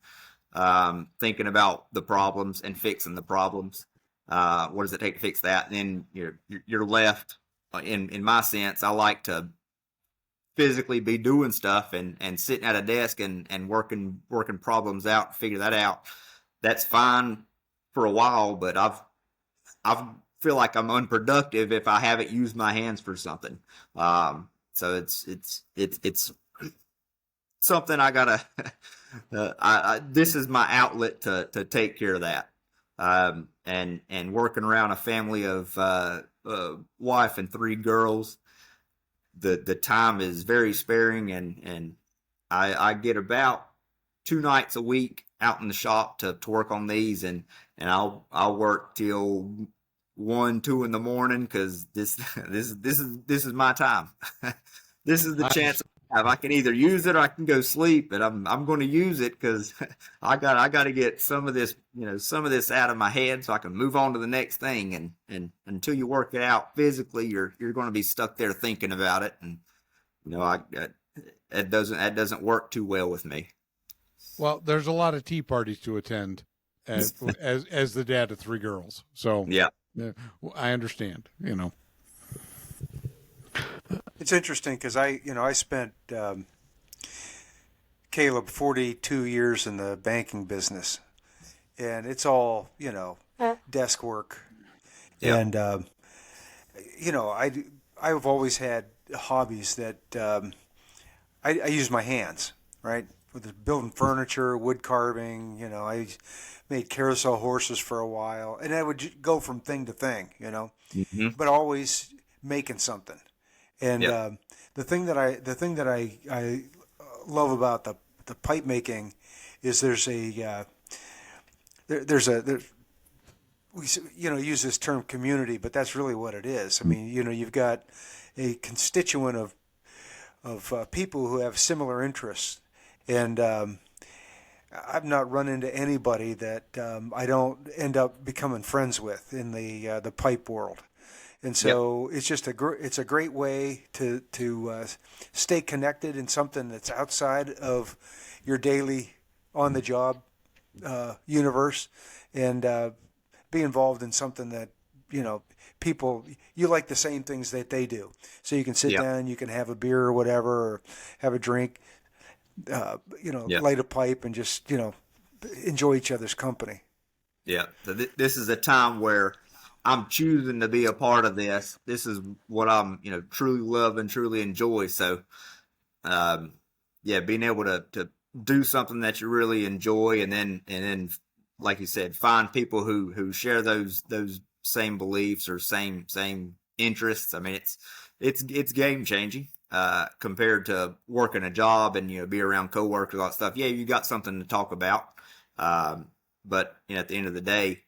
thinking about the problems and fixing the problems. What does it take to fix that? And then you're left. In my sense, I like to physically be doing stuff and sitting at a desk and working problems out, figure that out. That's fine for a while, but I feel like I'm unproductive if I haven't used my hands for something. So it's something I gotta. This is my outlet to take care of that. And working around a family of wife and 3 girls, the time is very sparing, and I get about 2 nights a week out in the shop to work on these, and I'll work till 1, 2 in the morning, because this is my time. This is the chance I have. I can either use it or I can go sleep, but I'm going to use it, because I got to get some of this out of my head so I can move on to the next thing. And until you work it out physically, you're going to be stuck there thinking about it, and that doesn't work too well with me. Well, there's a lot of tea parties to attend as the dad of 3 girls. So yeah, I understand, It's interesting because I spent, Caleb, 42 years in the banking business, and it's all, desk work. Yeah. And, I've always had hobbies that I use my hands, right? With building furniture, wood carving, I made carousel horses for a while, and I would go from thing to thing, Mm-hmm. but always making something. And Yep. the thing that I love about the pipe making is we use this term community, but that's really what it is. I mean, you've got a constituent of people who have similar interests, and I've not run into anybody that I don't end up becoming friends with in the pipe world. And so it's just it's a great way to stay connected in something that's outside of your daily on the job universe, and be involved in something that people, you like the same things that they do. So you can sit down, you can have a beer or whatever, or have a drink, light a pipe, and just enjoy each other's company. Yeah. So this is a time where I'm choosing to be a part of this. This is what I'm, truly love and truly enjoy. So, being able to do something that you really enjoy, and then, like you said, find people who share those same beliefs or same interests. I mean, it's game changing, compared to working a job and, be around coworkers, all that stuff. Yeah, you got something to talk about. But at the end of the day,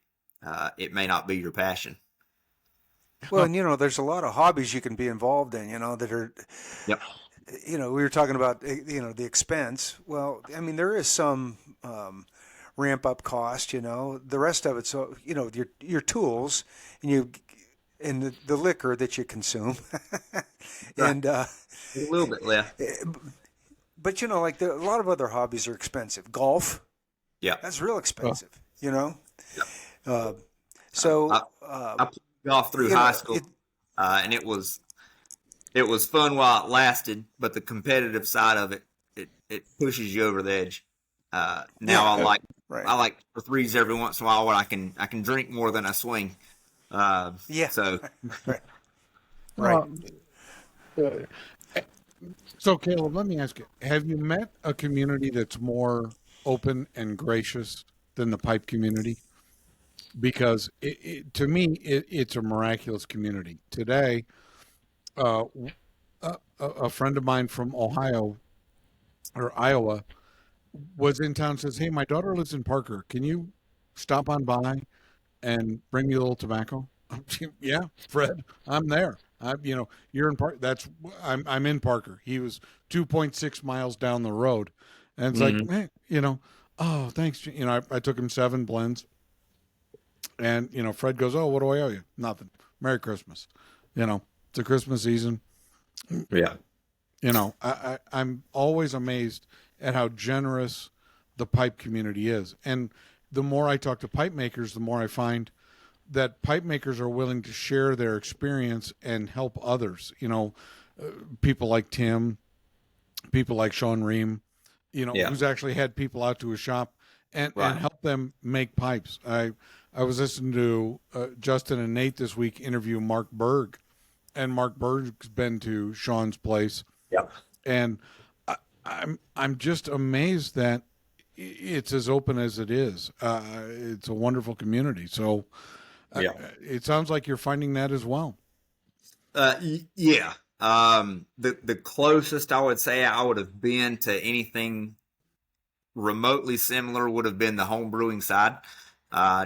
it may not be your passion. Well, and there's a lot of hobbies you can be involved in, that are, Yep. we were talking about, the expense. Well, I mean, there is some ramp up cost, the rest of it. So, your tools and the liquor that you consume, and A little bit left. but like a lot of other hobbies are expensive. Golf, Yeah. that's real expensive, Yep. So I played golf through high school, and it was fun while it lasted, but the competitive side of it pushes you over the edge. Now right. I like for threes every once in a while when I can drink more than I swing. So right. So, Caleb, let me ask you, have you met a community that's more open and gracious than the pipe community? Because to me, it's a miraculous community. Today, a friend of mine from Ohio or Iowa was in town, says, "Hey, my daughter lives in Parker. Can you stop on by and bring me a little tobacco?" Yeah, Fred, I'm there. You're in Parker. I'm in Parker. He was 2.6 miles down the road, and it's like, hey, oh, thanks. I took him 7 blends, and Fred goes, "Oh, what do I owe you?" Nothing. Merry Christmas. It's a Christmas season. yeah, I'm always amazed at how generous the pipe community is. And the more I talk to pipe makers, the more I find that pipe makers are willing to share their experience and help others. People like Tim, people like Sean Ream, Yeah. who's actually had people out to his shop and Right. help them make pipes. I was listening to Justin and Nate this week interview Mark Berg, and Mark Berg's been to Sean's place, Yeah. and I'm just amazed that it's as open as it is. It's a wonderful community. So Yeah. it sounds like you're finding that as well. Yeah. The closest I would say I would have been to anything remotely similar would have been the home brewing side,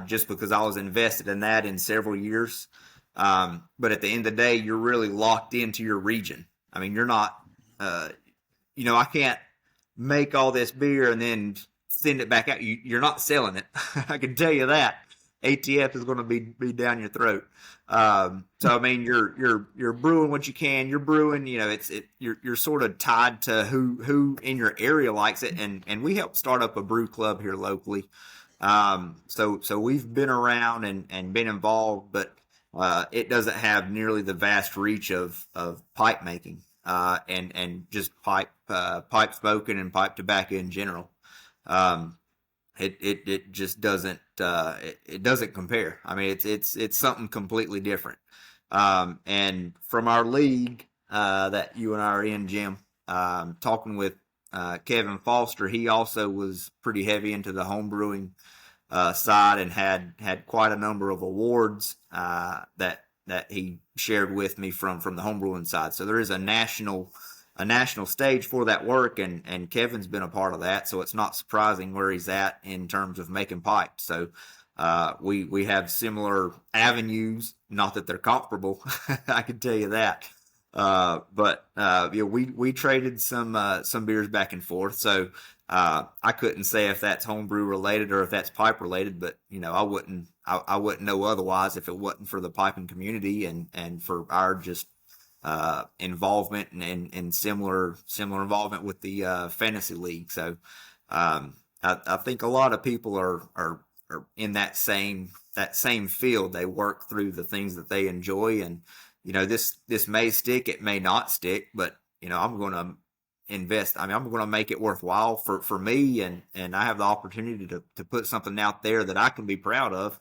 just because I was invested in that in several years. But at the end of the day, you're really locked into your region. I mean, you're not, I can't make all this beer and then send it back out. You're not selling it. I can tell you that. ATF is going to be down your throat. So I mean, you're brewing what you can. You're brewing, you're sort of tied to who in your area likes it, and we helped start up a brew club here locally. So we've been around and been involved, but it doesn't have nearly the vast reach of pipe making and just pipe smoking and pipe tobacco in general. It just doesn't it doesn't compare. I mean, it's something completely different. And from our league that you and I are in, Jim, talking with Kevin Foster, he also was pretty heavy into the home brewing side and had quite a number of awards that he shared with me from the home brewing side. So there is a national stage for that work, and Kevin's been a part of that, so it's not surprising where he's at in terms of making pipes. So we have similar avenues, not that they're comparable, I can tell you that. But we traded some beers back and forth. So I couldn't say if that's homebrew related or if that's pipe related, but I wouldn't know otherwise if it wasn't for the piping community and for our just involvement and similar involvement with the fantasy league. So I think a lot of people are in that same field. They work through the things that they enjoy, and this may stick, it may not stick, but I'm going to invest. I mean, I'm going to make it worthwhile for me, and I have the opportunity to put something out there that I can be proud of.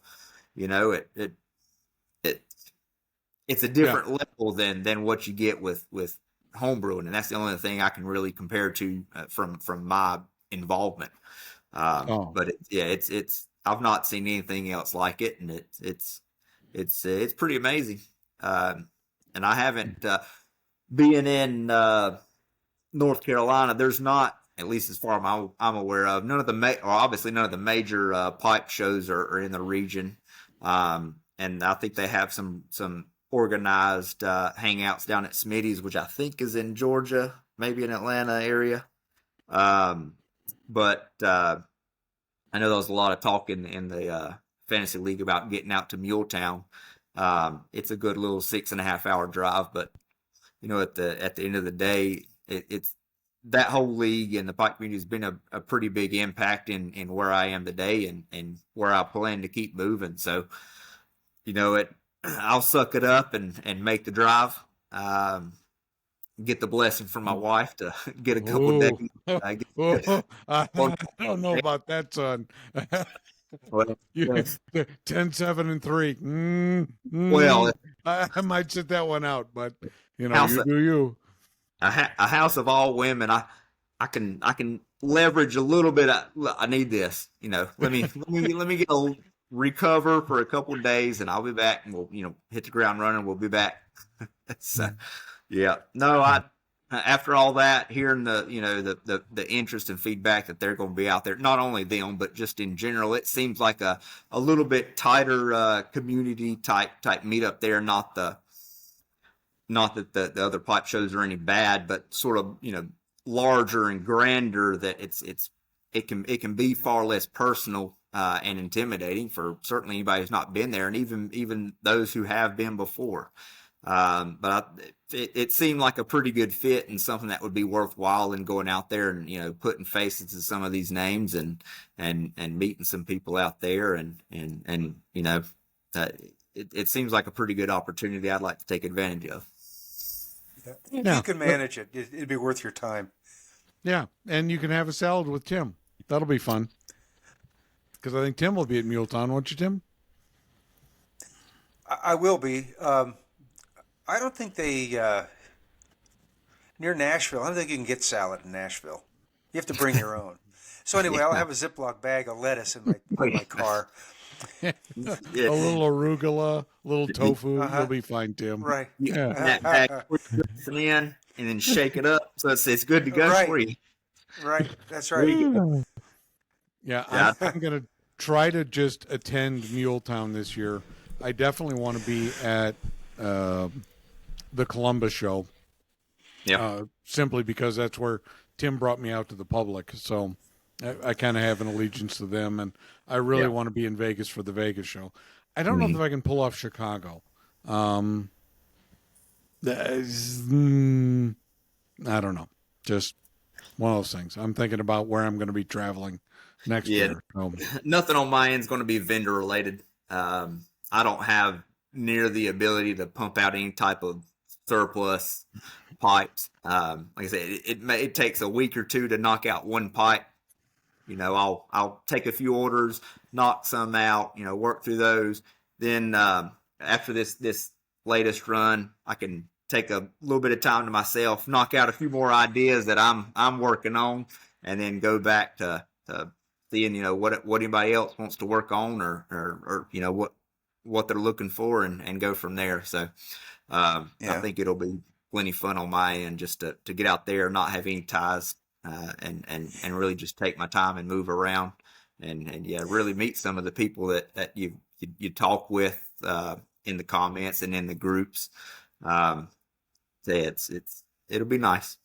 It's a different level than what you get with home brewing, and that's the only thing I can really compare to from my involvement. But it's I've not seen anything else like it, and it's pretty amazing. And I haven't being in North Carolina. There's not, at least as far as I'm aware of, obviously none of the major pipe shows are in the region, and I think they have some organized hangouts down at Smitty's, which I think is in Georgia, maybe in Atlanta area. But I know there was a lot of talk in the fantasy league about getting out to Muletown. It's a good little 6.5 hour drive, but at the end of the day, it's that whole league and the pipe community has been a pretty big impact in where I am today and where I plan to keep moving. So, I'll suck it up and make the drive. Get the blessing from my wife to get a couple days. I don't know about that, son. Well, 10, 7, and 3. Well, I might sit that one out, but you do you. A house of all women. I can leverage a little bit. I need this. Let me get recover for a couple of days, and I'll be back, and we'll hit the ground running. We'll be back. So, yeah. No, after all that, hearing the interest and feedback that they're going to be out there, not only them, but just in general, it seems like a little bit tighter community type meetup there. Not that the other pipe shows are any bad, but sort of larger and grander. That it can be far less personal and intimidating for certainly anybody who's not been there, and even those who have been before. But it seemed like a pretty good fit and something that would be worthwhile in going out there and, putting faces to some of these names and meeting some people out there it seems like a pretty good opportunity I'd like to take advantage of. If you can manage it, it'd be worth your time. Yeah, and you can have a salad with Tim. That'll be fun. Because I think Tim will be at Muletown, won't you, Tim? I will be. I don't think they near Nashville. I don't think you can get salad in Nashville. You have to bring your own. So anyway, I'll have a Ziploc bag of lettuce in my car. A little arugula, a little tofu. You'll be fine, Tim. Right. Yeah. That bag, put it in and then shake it up so it's good to go for you. Right. That's right. Yeah, I'm going to try to just attend Muletown this year. I definitely want to be at the Columbus show. Yeah. Simply because that's where Tim brought me out to the public. So I kind of have an allegiance to them, and I really want to be in Vegas for the Vegas show. I don't know if I can pull off Chicago. I don't know. Just one of those things. I'm thinking about where I'm going to be traveling next year. So. Nothing on my end is going to be vendor related. I don't have near the ability to pump out any type of surplus pipes. Like I said, it takes a week or two to knock out one pipe. I'll take a few orders, knock some out, work through those. Then after this latest run, I can take a little bit of time to myself, knock out a few more ideas that I'm working on, and then go back to seeing what anybody else wants to work on or what they're looking for and go from there. So I think it'll be plenty fun on my end just to get out there, not have any ties, and really just take my time and move around and really meet some of the people that you talk with in the comments and in the groups. It'll be nice.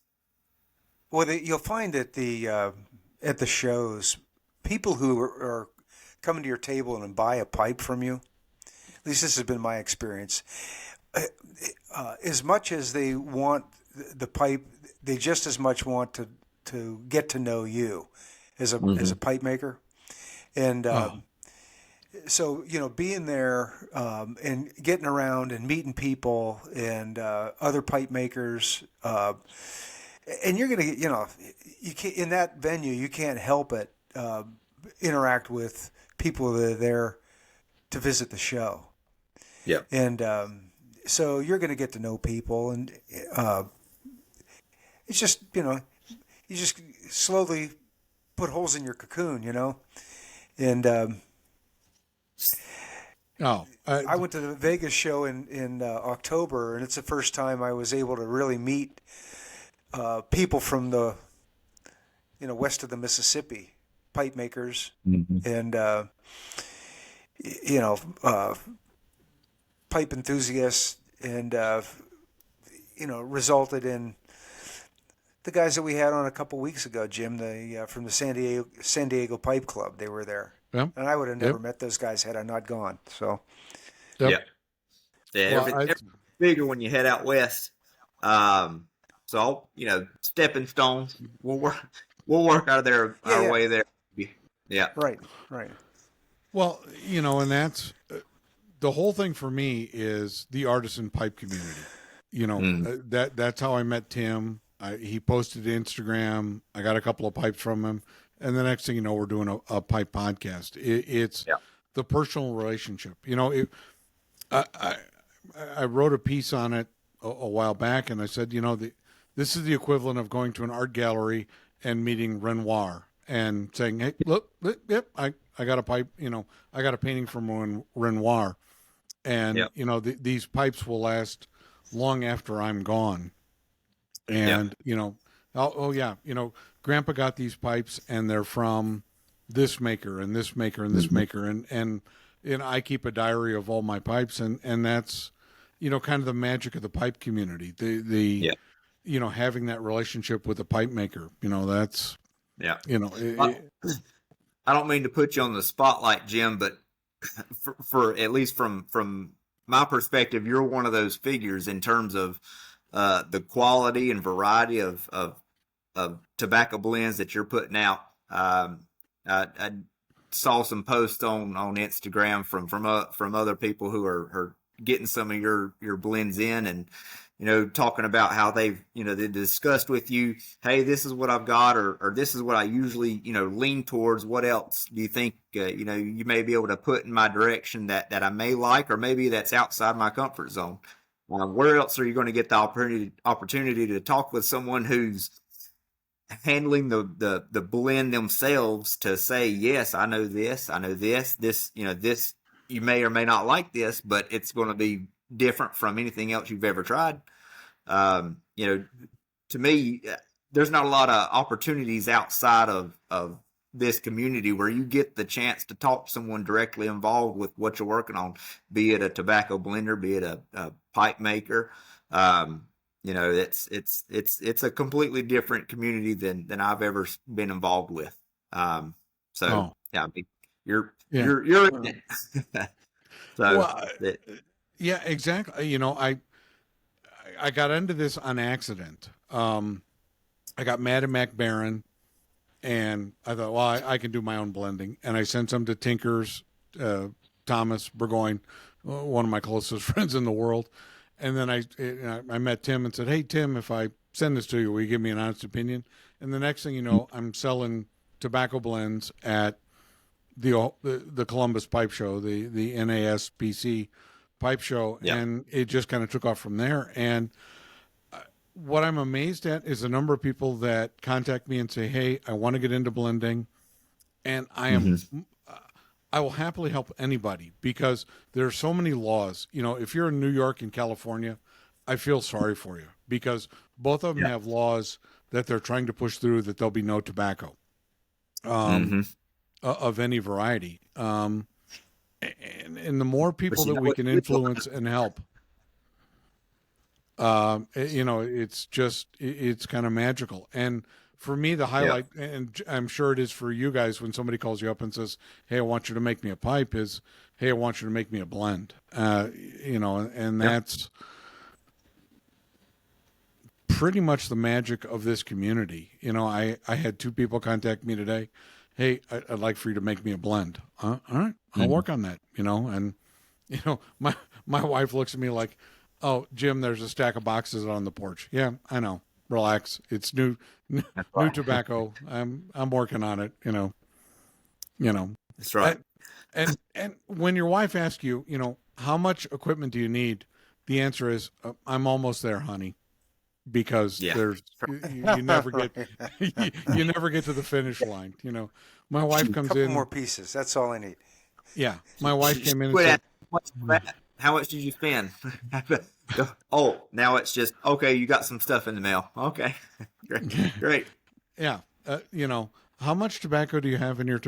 Well, you'll find at the shows, people who are coming to your table and buy a pipe from you. At least this has been my experience. As much as they want the pipe, they just as much want to get to know you as a pipe maker, and so being there and getting around and meeting people and other pipe makers, and you're gonna you can't, in that venue you can't help but interact with people that are there to visit the show. Yeah. And so you're going to get to know people, and it's just, you just slowly put holes in your cocoon, And I went to the Vegas show in October, and it's the first time I was able to really meet people from the, west of the Mississippi, pipe makers, and pipe enthusiasts, and resulted in the guys that we had on a couple weeks ago, Jim, from the San Diego Pipe Club. They were there, and I would have never met those guys had I not gone. So, everything's bigger when you head out west. So stepping stones. We'll work out of there our way there. Yeah, right. Well, and that's. The whole thing for me is the artisan pipe community. That's how I met Tim. He posted to Instagram. I got a couple of pipes from him. And the next thing you know, we're doing a pipe podcast. It's the personal relationship. I wrote a piece on it a while back, and I said, this is the equivalent of going to an art gallery and meeting Renoir and saying, hey, look, I got a pipe, I got a painting from Renoir. And, these pipes will last long after I'm gone. And, Grandpa got these pipes and they're from this maker and this maker and this maker. And I keep a diary of all my pipes. And that's, kind of the magic of the pipe community. Having that relationship with the pipe maker, that's, I don't mean to put you on the spotlight, Jim, but for at least from my perspective, you're one of those figures in terms of the quality and variety of tobacco blends that you're putting out. I saw some posts on Instagram from other people who are getting some of your blends in, and talking about how they discussed with you, hey, this is what I've got, or this is what I usually lean towards. What else do you think you may be able to put in my direction that I may like, or maybe that's outside my comfort zone? Where else are you going to get the opportunity to talk with someone who's handling the blend themselves to say, yes, I know this, this you may or may not like this, but it's going to be different from anything else you've ever tried. To me, there's not a lot of opportunities outside of this community where you get the chance to talk to someone directly involved with what you're working on, be it a tobacco blender, be it a pipe maker. It's a completely different community than I've ever been involved with. Yeah, I mean, you're in it. So, well, yeah, exactly. I got into this on accident. I got mad at Mac Barron, and I thought, well, I can do my own blending, and I sent some to Tinkers, Thomas Burgoyne, one of my closest friends in the world. And then I met Tim and said, hey, Tim, if I send this to you, will you give me an honest opinion? And the next thing you know, I'm selling tobacco blends at the Columbus Pipe Show, the NASPC Pipe Show, yeah. And it just kind of took off from there. And what I'm amazed at is the number of people that contact me and say, hey, I want to get into blending, and I will happily help anybody, because there are so many laws. If you're in New York and California, I feel sorry for you, because both of them have laws that they're trying to push through that there'll be no tobacco of any variety. And the more people that we can influence and help, it's kind of magical. And for me, the highlight, and I'm sure it is for you guys, when somebody calls you up and says, hey, I want you to make me a pipe, is, hey, I want you to make me a blend. And that's pretty much the magic of this community. I had 2 people contact me today. Hey, I'd like for you to make me a blend. All right, I'll work on that, and, my wife looks at me like, oh, Jim, there's a stack of boxes on the porch. Yeah, I know. Relax. It's new tobacco. I'm working on it. That's right. And when your wife asks you, how much equipment do you need? The answer is, I'm almost there, honey, because there's you never get you never get to the finish line. My wife comes couple in. More pieces. That's all I need. Yeah, my wife came in and said, how much did you spend? Oh, now it's just, okay, you got some stuff in the mail. Okay. Great. Yeah. How much tobacco do you have in your,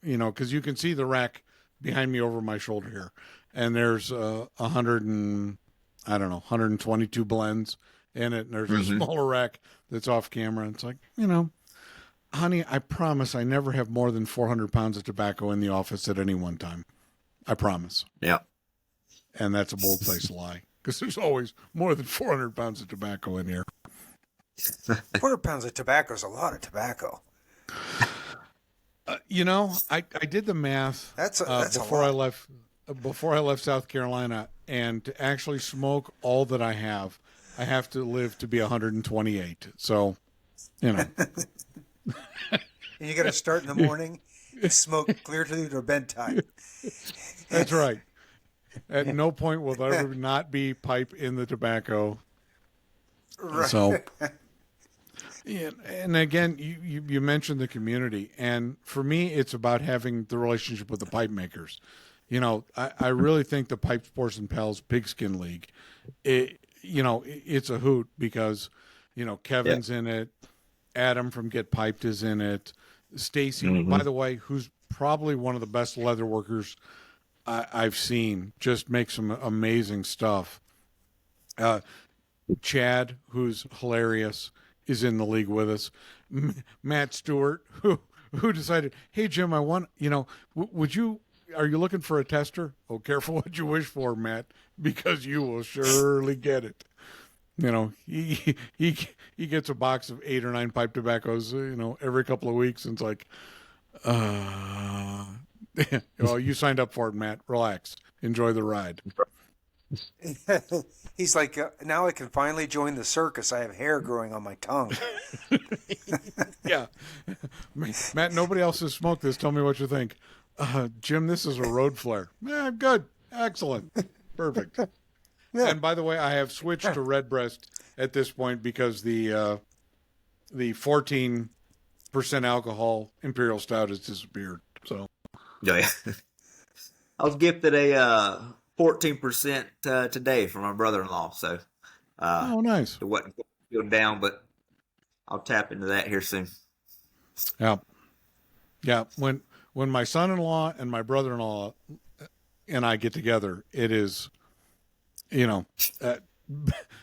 because you can see the rack behind me over my shoulder here, and there's 122 blends in it, and there's a smaller rack that's off camera. And it's like, honey, I promise I never have more than 400 pounds of tobacco in the office at any one time. I promise. Yeah. And that's a bold place to lie, because there's always more than 400 pounds of tobacco in here. 400 pounds of tobacco is a lot of tobacco. I did the math. That's before I left South Carolina, and to actually smoke all that I have to live to be 128. So, And you got to start in the morning and smoke clear through to bedtime. That's right. At no point will there ever not be pipe in the tobacco. Right. So, and again, you mentioned the community, and for me, it's about having the relationship with the pipe makers. I really think the Pipe Sports and Pals Pigskin League, it's a hoot, because, Kevin's in it, Adam from Get Piped is in it, Stacy, by the way, who's probably one of the best leather workers I've seen, just makes some amazing stuff. Chad, who's hilarious, is in the league with us. Matt Stewart, who decided, hey, Jim, I want, are you looking for a tester? Oh, careful what you wish for, Matt, because you will surely get it. You know, he gets a box of 8 or 9 pipe tobaccos, every couple of weeks, and it's like, well, you signed up for it, Matt. Relax, enjoy the ride. He's like, now I can finally join the circus. I have hair growing on my tongue. Yeah, Matt. Nobody else has smoked this. Tell me what you think, Jim. This is a road flare. Yeah, good, excellent, perfect. Yeah. And by the way, I have switched to Redbreast at this point because the 14% alcohol Imperial Stout has disappeared. So Yeah. I was gifted a 14% today from my brother-in-law, so oh, nice. it wasn't going down, but I'll tap into that here soon. Yeah, yeah. When my son-in-law and my brother-in-law and I get together, it is,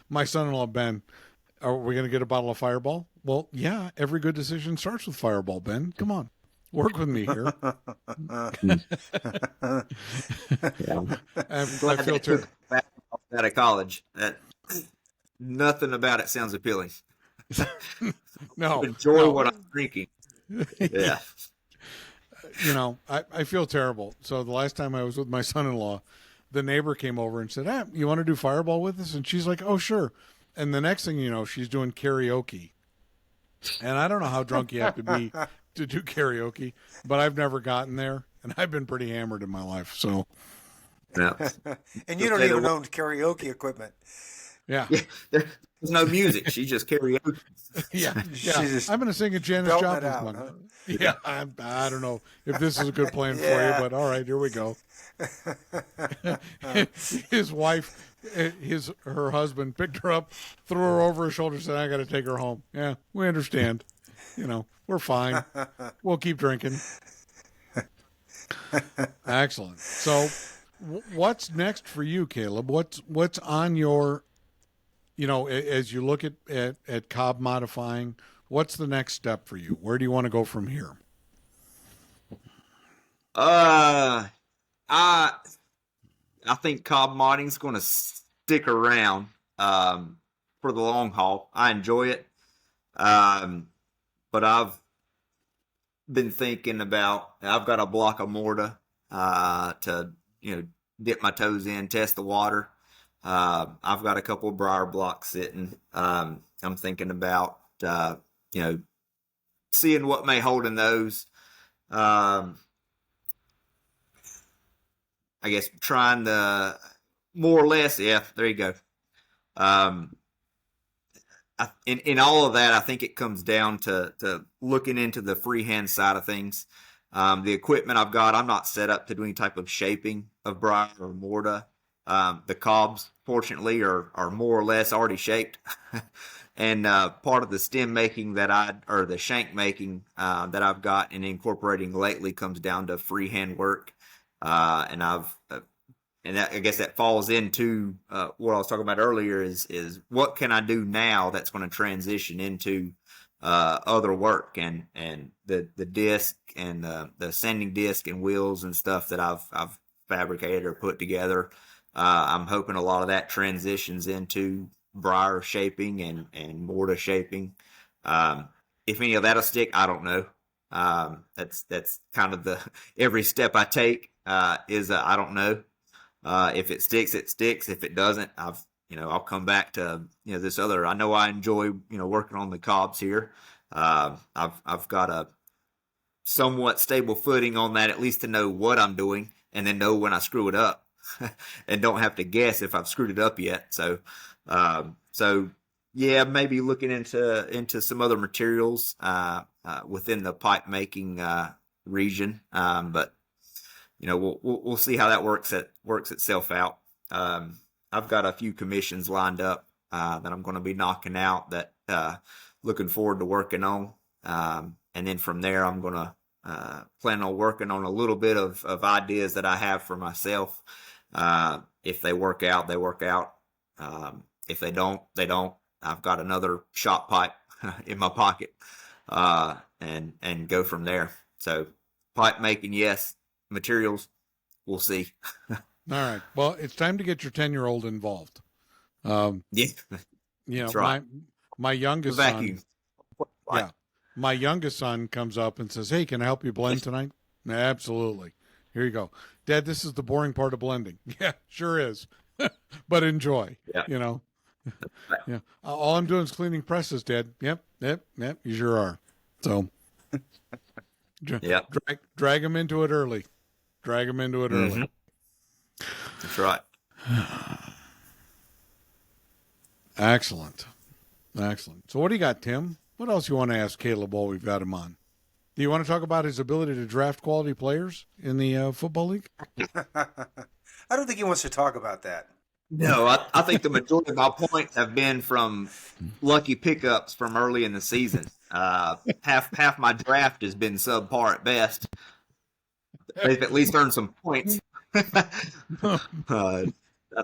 my son-in-law Ben. Are we going to get a bottle of Fireball? Well, yeah. Every good decision starts with Fireball, Ben. Come on, work with me here. Yeah. I feel terrible. Out of college, nothing about it sounds appealing. No, Enjoy what I'm drinking. Yeah. I feel terrible. So the last time I was with my son-in-law, the neighbor came over and said, you want to do Fireball with us? And she's like, oh, sure. And the next thing you know, she's doing karaoke. And I don't know how drunk you have to be to do karaoke, but I've never gotten there, and I've been pretty hammered in my life. So, Yeah. And you don't even own karaoke equipment. yeah. There's no music. She just karaoke. Yeah. just I'm going to sing a Janis belting Joplin it out, song. huh? Yeah. I don't know if this is a good plan for you, but all right, here we go. His wife, her husband picked her up, threw her over his shoulder, said, I got to take her home. Yeah, we understand. We're fine. We'll keep drinking. Excellent. So what's next for you, Caleb? What's on your, as you look at Cobb modifying, what's the next step for you? Where do you want to go from here? I think Cobb modding's going to stick around for the long haul. I enjoy it, but I've been thinking about. I've got a block of mortar to dip my toes in, test the water. I've got a couple of briar blocks sitting. I'm thinking about seeing what may hold in those. I guess trying to more or less, yeah, there you go. In all of that, I think it comes down to looking into the freehand side of things. The equipment I've got, I'm not set up to do any type of shaping of briar or mortar. The cobs, fortunately, are more or less already shaped. And part of the stem making the shank making that I've got and incorporating lately comes down to freehand work. And I guess that falls into what I was talking about earlier is what can I do now that's going to transition into other work and the disc and the sanding disc and wheels and stuff that I've fabricated or put together. I'm hoping a lot of that transitions into briar shaping and mortar shaping. If any of that'll stick, I don't know. That's kind of the every step I take is I don't know. If it sticks, it sticks. If it doesn't, I'll come back to this other. I know I enjoy working on the cobs here. I've got a somewhat stable footing on that, at least to know what I'm doing, and then know when I screw it up, and don't have to guess if I've screwed it up yet. So yeah, maybe looking into some other materials within the pipe making region, but we'll see how that works itself out. I've got a few commissions lined up that I'm going to be knocking out that looking forward to working on, and then from there I'm going to plan on working on a little bit of ideas that I have for myself. If they work out, they work out. If they don't, they don't. I've got another shop pipe in my pocket, and go from there. So pipe making, yes. Materials, we'll see. All right. Well, it's time to get your 10-year-old involved. Yeah. you know, That's right. my The youngest vacuum. son, yeah, my youngest son comes up and says, "Hey, can I help you blend tonight?" Absolutely. Here you go, Dad. This is the boring part of blending. Yeah, sure is, but enjoy. Yeah. You know, yeah. All I'm doing is cleaning presses, Dad. Yep, yep, yep. You sure are. So, Yeah. drag him into it early. Drag him into it early. That's right. Excellent. Excellent. So what do you got, Tim? What else you want to ask Caleb while we've got him on? Do you want to talk about his ability to draft quality players in the football league? I don't think he wants to talk about that. No, I think the majority of my points have been from lucky pickups from early in the season. Half my draft has been subpar at best. They've at least earned some points. I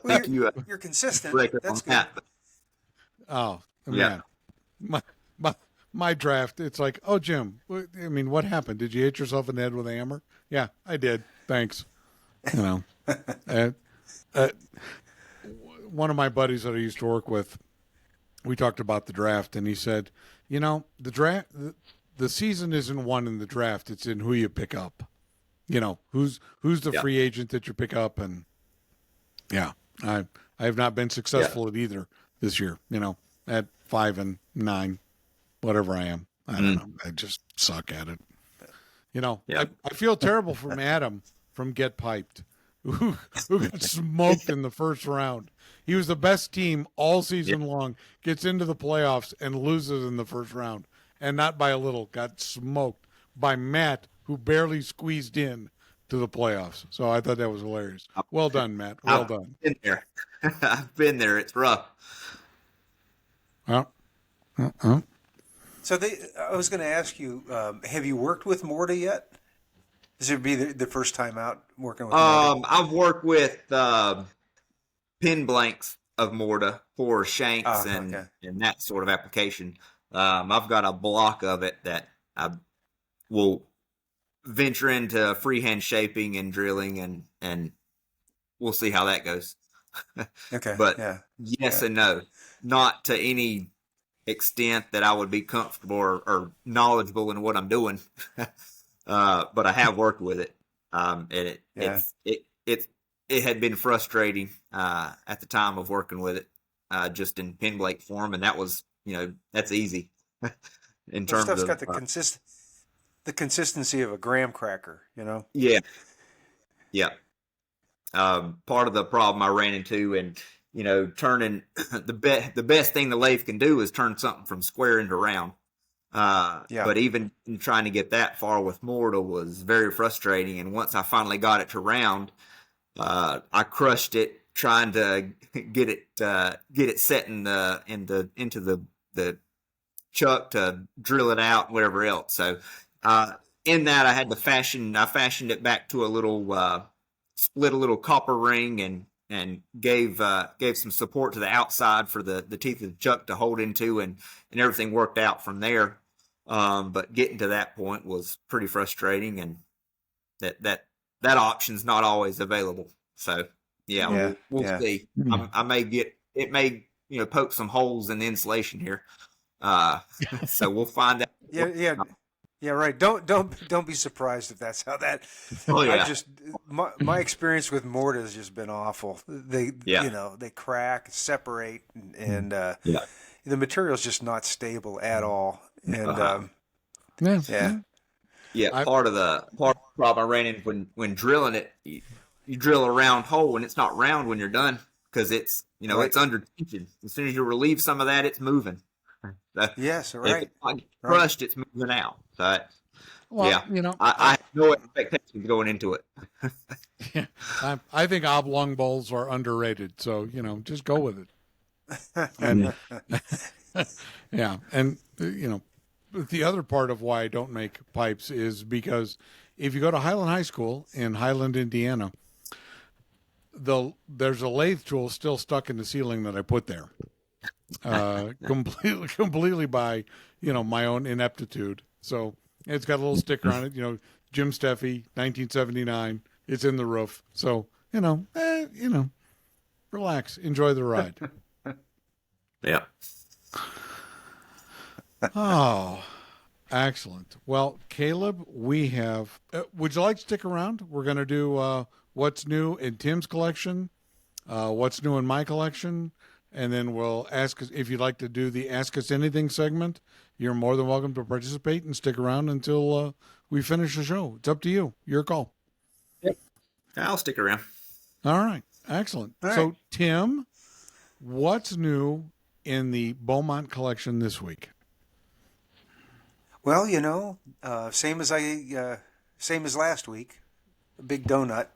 think you're consistent. That's good. that. Oh, Yeah. man. My draft, it's like, oh, Jim, I mean, what happened? Did you hit yourself in the head with a hammer? Yeah, I did. Thanks. You know, one of my buddies that I used to work with, we talked about the draft, and he said, you know, the season isn't won in the draft; it's in who you pick up. You know, who's the free agent that you pick up, and yeah, I have not been successful at either this year. You know, at 5 and 9, whatever I am, I don't know. I just suck at it. You know, I feel terrible for Adam from Get Piped, who got smoked in the first round. He was the best team all season long, gets into the playoffs and loses in the first round, and not by a little. Got smoked by Matt, who barely squeezed in to the playoffs. So I thought that was hilarious. Well done, Matt. Well done. Been there. I've been there. It's rough. Well, So I was going to ask you, have you worked with Morta yet? This would be the first time out working with Morta. I've worked with pin blanks of Morta for shanks and that sort of application. I've got a block of it that I will venture into freehand shaping and drilling, and we'll see how that goes. Okay. But yes and no, not to any extent that I would be comfortable or knowledgeable in what I'm doing. But I have worked with it. And it had been frustrating at the time of working with it, just in pin blade form, and that was, that's easy in terms of got the consistency of a graham cracker, Yeah. Part of the problem I ran into, and turning the best thing the lathe can do is turn something from square into round. But even trying to get that far with Morta was very frustrating. And once I finally got it to round, I crushed it trying to get it set into the chuck to drill it out and whatever else. So in that I had to fashioned it back to a little split a little copper ring and gave some support to the outside for the teeth of the chuck to hold into, and everything worked out from there. But getting to that point was pretty frustrating, and that option's not always available. So we'll see. I may get it may poke some holes in the insulation here. So we'll find out. Yeah, right. Don't be surprised if that's how that. Oh, yeah. My experience with Morta has just been awful. They they crack, separate, and the material's just not stable at all. And part of the problem I ran in when drilling it, you drill a round hole and it's not round when you're done because it's it's under tension. As soon as you relieve some of that, it's moving. Yes, right. If it's not crushed, it's moving out. So I have no expectations going into it. I think oblong bowls are underrated. So just go with it. And and the other part of why I don't make pipes is because if you go to Highland High School in Highland, Indiana, there's a lathe tool still stuck in the ceiling that I put there, completely by my own ineptitude. So it's got a little sticker on it, Jim Steffi, 1979. It's in the roof. So relax, enjoy the ride. Yeah. Oh, excellent. Well, Caleb, we have. Would you like to stick around? We're going to do what's new in Tim's collection, what's new in my collection, and then we'll ask us if you'd like to do the Ask Us Anything segment. You're more than welcome to participate and stick around until we finish the show. It's up to you. Your call. Yep. I'll stick around. All right. Excellent. All right. So, Tim, what's new in the Beaumont collection this week? Well, same as last week, a big donut.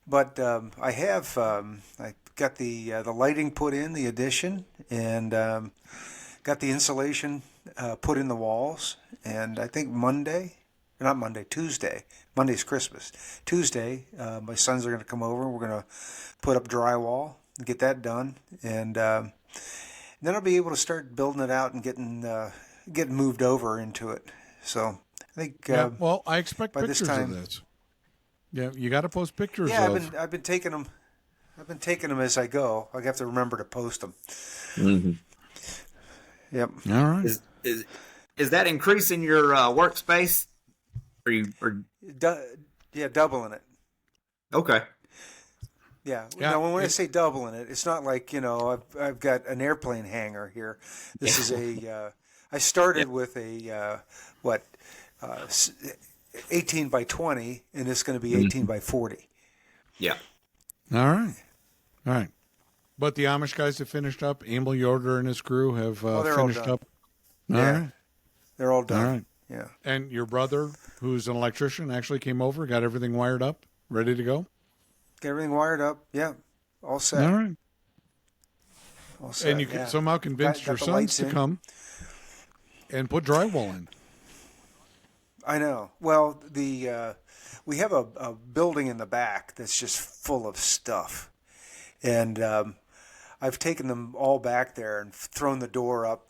But I got the lighting put in, the addition, and got the insulation put in the walls. And I think Tuesday. Monday's Christmas. Tuesday, my sons are going to come over. We're going to put up drywall and get that done, and then I'll be able to start building it out and getting moved over into it. So I think. Well, I expect by pictures this time, of this. Yeah, you got to post pictures. Yeah, of... I've been taking them. I've been taking them as I go. I have to remember to post them. Mm-hmm. Yep. All right. Is that increasing your workspace? Doubling it. Okay. Yeah. Now, when I say doubling it, it's not like I've got an airplane hangar here. This is I started with a 18 by 20, and it's going to be 18 by 40. Yeah. All right. But the Amish guys have finished up. Emil Yoder and his crew have finished up. All right. They're all done. All right. Yeah. And your brother, who's an electrician, actually came over, got everything wired up, ready to go? Got everything wired up. Yeah. All set. All right. All set. And you somehow convinced your sons to come and put drywall in. I know. Well, we have a building in the back that's just full of stuff. And I've taken them all back there and thrown the door up,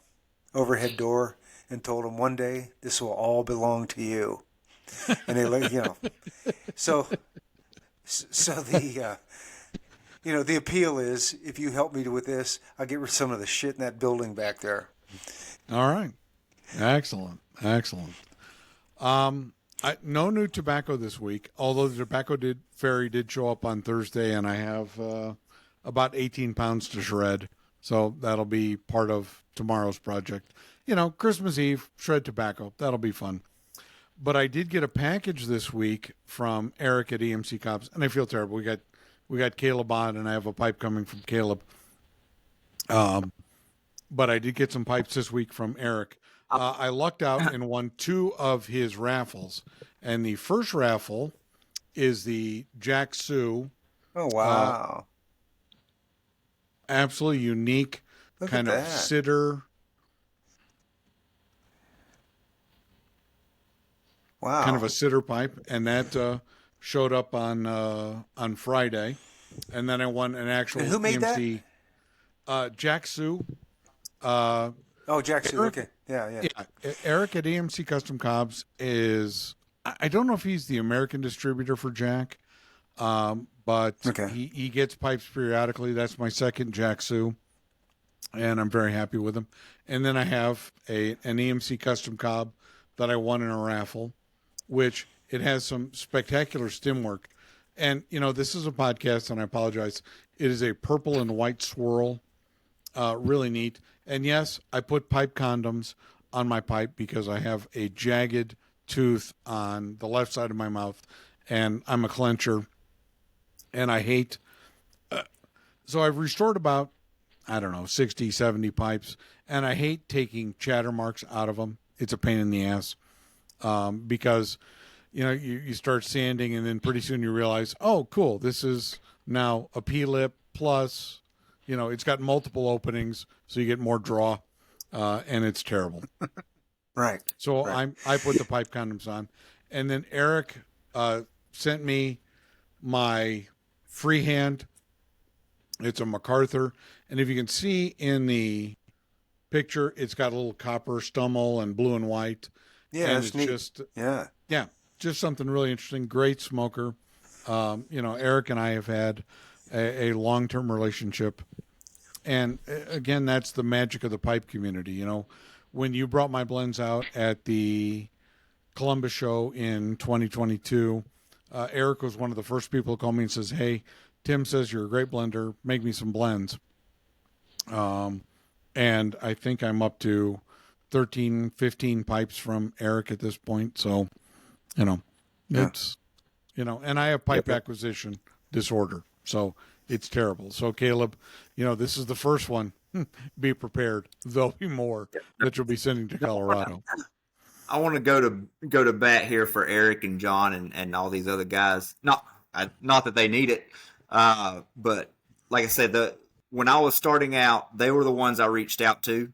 overhead door, and told them one day this will all belong to you. And they So the the appeal is, if you help me with this, I'll get rid of some of the shit in that building back there. All right. Excellent. No new tobacco this week, although the tobacco fairy did show up on Thursday, and I have about 18 pounds to shred. So that'll be part of tomorrow's project. Christmas Eve, shred tobacco. That'll be fun. But I did get a package this week from Eric at EMC Cops, and I feel terrible. We got Caleb on, and I have a pipe coming from Caleb. But I did get some pipes this week from Eric. I lucked out and won 2 of his raffles. And the first raffle is the Jack Sue. Oh, wow. Absolutely unique kind of sitter. Wow. Kind of a sitter pipe. And that showed up on Friday. And then I won an actual and who made EMC. Jack Sue. Jack Sue. Eric, okay. Yeah. Eric at EMC Custom Cobbs is, I don't know if he's the American distributor for Jack, but he gets pipes periodically. That's my second Jack Sue, and I'm very happy with him. And then I have an EMC Custom Cobb that I won in a raffle, which it has some spectacular stem work. And, this is a podcast, and I apologize. It is a purple and white swirl. Really neat. And yes, I put pipe condoms on my pipe because I have a jagged tooth on the left side of my mouth, and I'm a clencher, and I hate. So I've restored about, 60, 70 pipes, and I hate taking chatter marks out of them. It's a pain in the ass because, you start sanding, and then pretty soon you realize, oh, cool, this is now a P-lip plus. It's got multiple openings, so you get more draw, and it's terrible. Right. So I put the pipe condoms on, and then Eric sent me my freehand. It's a MacArthur, and if you can see in the picture, it's got a little copper stummel and blue and white. Yeah, and that's it's neat. Just something really interesting. Great smoker. Eric and I have had a long-term relationship, And again, that's the magic of the pipe community. You know, when you brought my blends out at the Columbus show in 2022, Eric was one of the first people to call me and says, "Hey, Tim says you're a great blender. Make me some blends." And I think I'm up to 13, 15 pipes from Eric at this point. So, you know, it's, you know, and I have pipe acquisition disorder. So it's terrible. So Caleb, you know, this is the first one. Be prepared. There'll be more that you'll be sending to Colorado. I want to go to bat here for Eric and John and all these other guys. Not that they need it, but like I said, when I was starting out, they were the ones I reached out to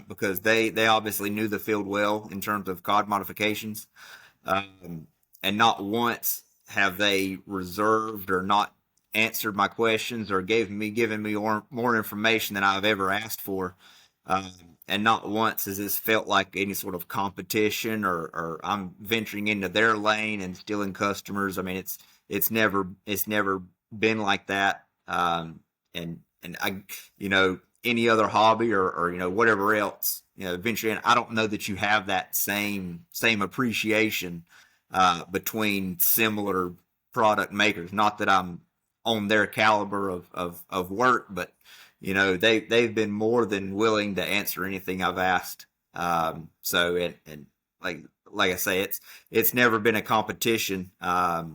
because they obviously knew the field well in terms of cod modifications, and not once have they reserved or not answered my questions or given me more information than I've ever asked for. And not once has this felt like any sort of competition or I'm venturing into their lane and stealing customers. I mean, it's never been like that. And I, you know, any other hobby or you know, whatever else, you know, venturing in, I don't know that you have that same appreciation between similar product makers. Not that I'm on their caliber of work, but you know, they've been more than willing to answer anything I've asked. So and like I say, it's never been a competition that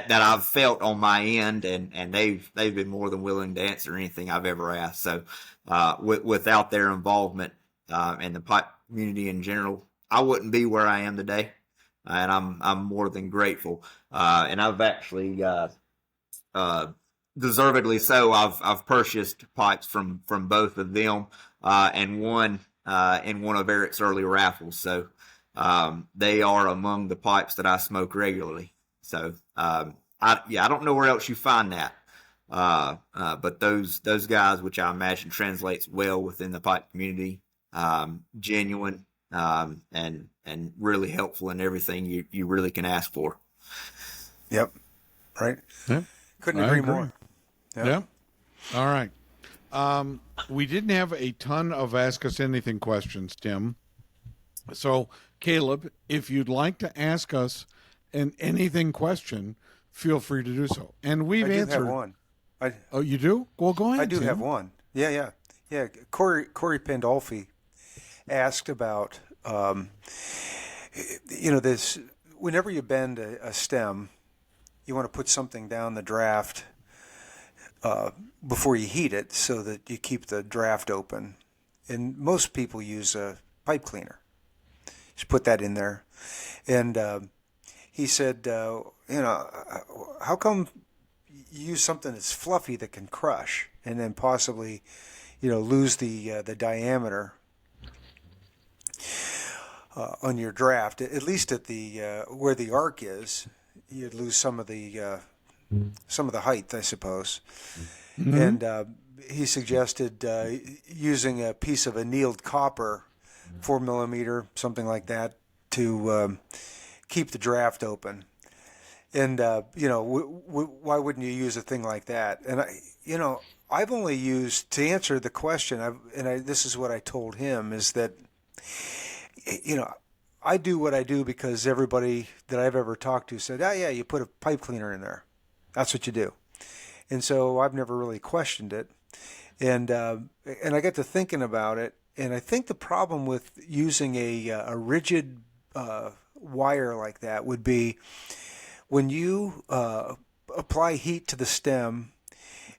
I've felt on my end, and they've been more than willing to answer anything I've ever asked. So without their involvement and the pipe community in general, I wouldn't be where I am today, and I'm more than grateful. And I've actually deservedly so. I've purchased pipes from both of them, and one in one of Eric's early raffles. So they are among the pipes that I smoke regularly. So I don't know where else you find that, but those guys, which I imagine translates well within the pipe community, genuine and really helpful in everything you really can ask for. Yep. Right. Yeah. Couldn't agree more. Yeah. All right. We didn't have a ton of Ask Us Anything questions, Tim. So, Caleb, if you'd like to ask us an anything question, feel free to do so. And we've answered. I do have one. Oh, you do? Well, go ahead. I do Tim. have one. Yeah. Corey Pandolfi asked about, you know, this. Whenever you bend a stem, you want to put something down the draft before you heat it, so that you keep the draft open. And most people use a pipe cleaner. Just put that in there, and he said, you know, how come you use something that's fluffy that can crush and then possibly, you know, lose the diameter on your draft? At least at the where the arc is, you'd lose some of the height, I suppose. Mm-hmm. And he suggested using a piece of annealed copper, 4 millimeter, something like that, to keep the draft open. And you know, why wouldn't you use a thing like that? And I've only used, to answer the question, this is what I told him, is that, you know, I do what I do because everybody that I've ever talked to said, "Oh yeah, you put a pipe cleaner in there. That's what you do." And so I've never really questioned it. And I got to thinking about it, and I think the problem with using a rigid wire like that would be when you apply heat to the stem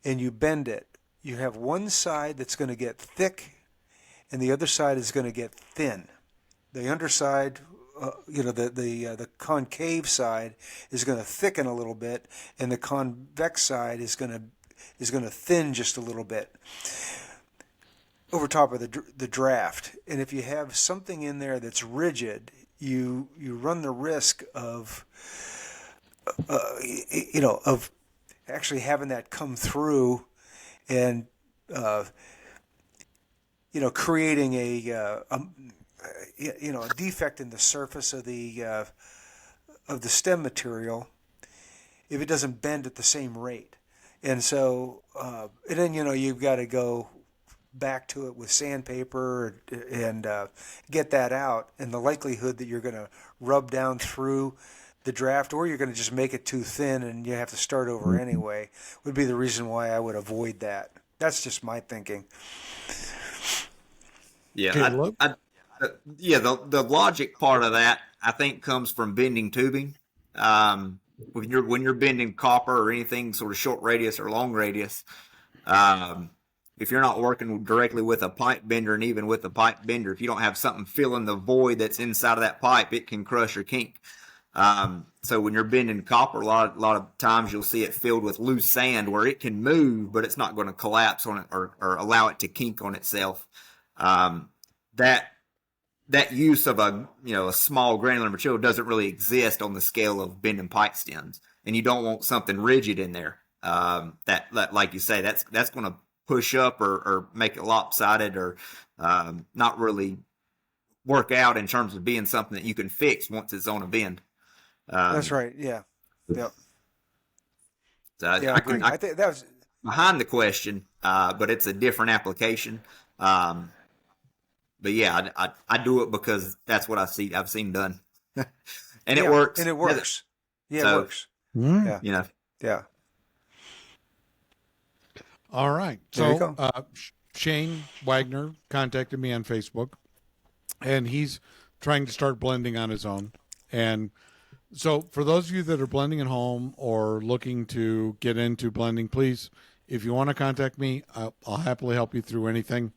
and you bend it, you have one side that's going to get thick and the other side is going to get thin. The underside, you know, the concave side is going to thicken a little bit, and the convex side is going to thin just a little bit over top of the draft. And if you have something in there that's rigid, you run the risk of you know, of actually having that come through and you know, creating a defect in the surface of the stem material if it doesn't bend at the same rate. And so, and then, you've got to go back to it with sandpaper and get that out. And the likelihood that you're going to rub down through the draft, or you're going to just make it too thin and you have to start over anyway, would be the reason why I would avoid that. That's just my thinking. Yeah, Caleb? the logic part of that I think comes from bending tubing. When you're bending copper or anything sort of short radius or long radius, if you're not working directly with a pipe bender, and even with a pipe bender, if you don't have something filling the void that's inside of that pipe, it can crush or kink. So when you're bending copper, a lot of times you'll see it filled with loose sand where it can move, but it's not going to collapse on it or allow it to kink on itself. That use of a small granular material doesn't really exist on the scale of bending pipe stems, and you don't want something rigid in there. That like you say, that's going to push up or make it lopsided or not really work out in terms of being something that you can fix once it's on a bend. That's right. Yeah. Yep. So Yeah, I agree. I think that was behind the question, but it's a different application. But yeah, I do it because that's what I've seen done, and it works. And it works. Yeah, so, it works. Mm. Yeah. All right. There you So go. Shane Wagner contacted me on Facebook, and he's trying to start blending on his own. And so for those of you that are blending at home or looking to get into blending, please, if you want to contact me, I'll happily help you through anything.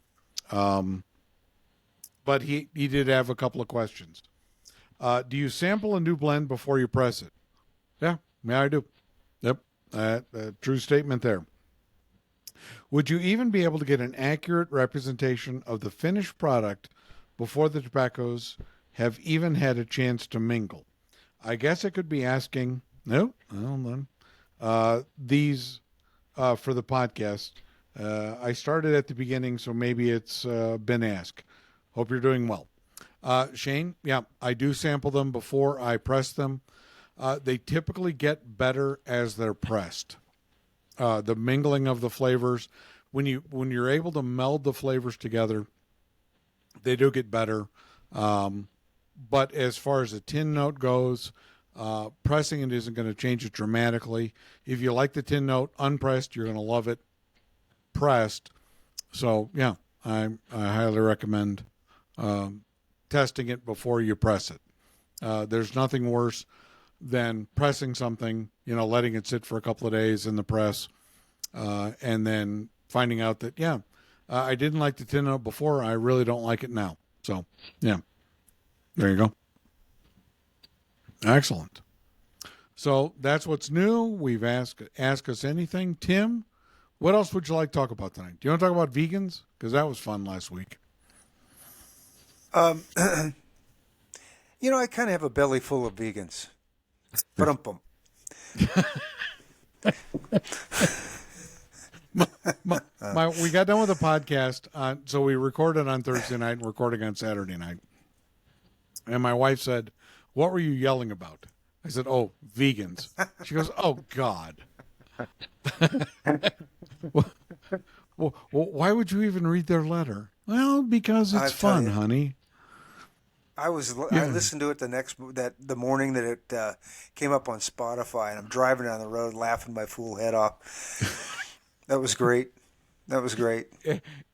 But he did have a couple of questions. Do you sample a new blend before you press it? Yeah, I do. Yep, true statement there. Would you even be able to get an accurate representation of the finished product before the tobaccos have even had a chance to mingle? I guess I could be asking, no, these for the podcast. I started at the beginning, so maybe it's been asked. Hope you're doing well. Shane, yeah, I do sample them before I press them. They typically get better as they're pressed. The mingling of the flavors, when you're able to meld the flavors together, they do get better. But as far as the tin note goes, pressing it isn't going to change it dramatically. If you like the tin note unpressed, you're going to love it pressed. So yeah, I highly recommend testing it before you press it. There's nothing worse than pressing something, letting it sit for a couple of days in the press, and then finding out that, I didn't like the tin note before. I really don't like it now. So, yeah, there you go. Excellent. So that's what's new. We've ask us anything. Tim, what else would you like to talk about tonight? Do you want to talk about vegans? Because that was fun last week. I kind of have a belly full of vegans. Ba-dum-bum. We got done with the podcast, so we recorded on Thursday night and recording on Saturday night. And my wife said, "What were you yelling about?" I said, "Oh, vegans." She goes, "Oh, God." Well, why would you even read their letter? Well, because it's fun, honey. I listened to it the morning that it came up on Spotify, and I'm driving down the road laughing my fool head off. That was great.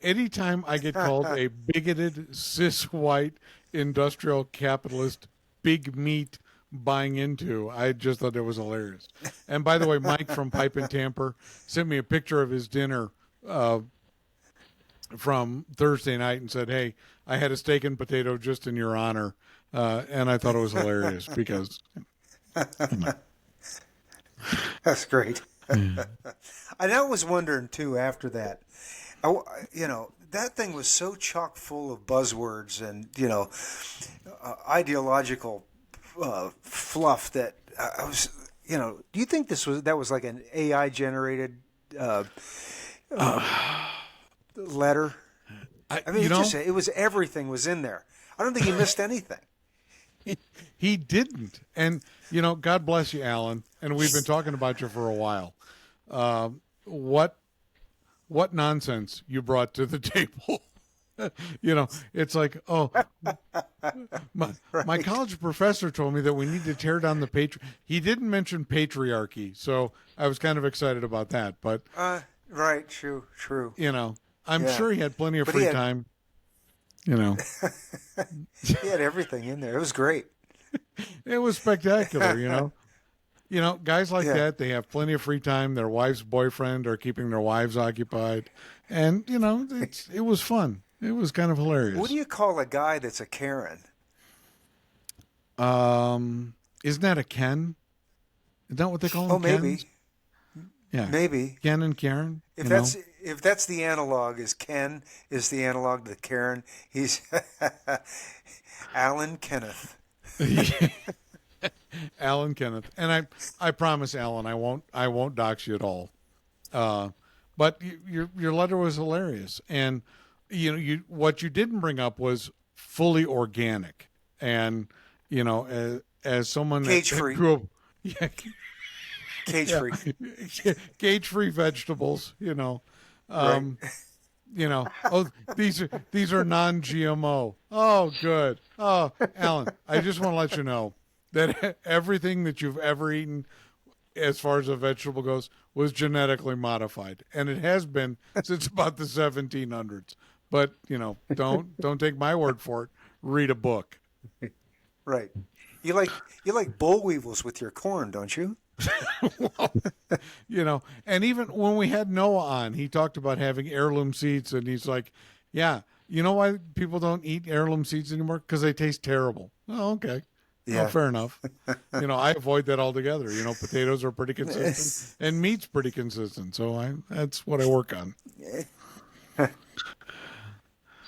Anytime I get called a bigoted, cis white, industrial capitalist, big meat buying into, I just thought it was hilarious. And by the way, Mike from Pipe and Tamper sent me a picture of his dinner from Thursday night and said, "Hey, I had a steak and potato just in your honor," and I thought it was hilarious because that's great. And I was wondering too after that, that thing was so chock full of buzzwords and ideological fluff that I was, do you think that was like an AI generated letter? I mean, it was everything was in there. I don't think he missed anything. He didn't. And, God bless you, Alan. And we've been talking about you for a while. what nonsense you brought to the table. It's like, oh, my college professor told me that we need to tear down the he didn't mention patriarchy, so I was kind of excited about that. But right, true. I'm sure he had plenty of free time. He had everything in there. It was great. It was spectacular. Guys like that, they have plenty of free time. Their wife's boyfriend are keeping their wives occupied, and it was fun. It was kind of hilarious. What do you call a guy that's a Karen? Isn't that a Ken? Is that what they call them? Oh, maybe. Kens? Yeah, maybe. Ken and Karen. If that's the analog, is Ken is the analog to Karen. He's Alan Kenneth. Alan Kenneth, and I promise, Alan, I won't dox you at all. But your letter was hilarious, and what you didn't bring up was fully organic, and as someone cage-free. that grew up, cage-free, cage-free vegetables, right. Oh, these are non-GMO. Oh, good. Oh, Alan, I just want to let you know that everything that you've ever eaten, as far as a vegetable goes, was genetically modified, and it has been since about the 1700s. But don't take my word for it. Read a book. Right. You like boll weevils with your corn, don't you? Well, and even when we had Noah on, he talked about having heirloom seeds, and he's like, "Yeah, you know why people don't eat heirloom seeds anymore? Because they taste terrible." Oh, okay. Yeah, fair enough. I avoid that altogether. Potatoes are pretty consistent, and meat's pretty consistent. So that's what I work on.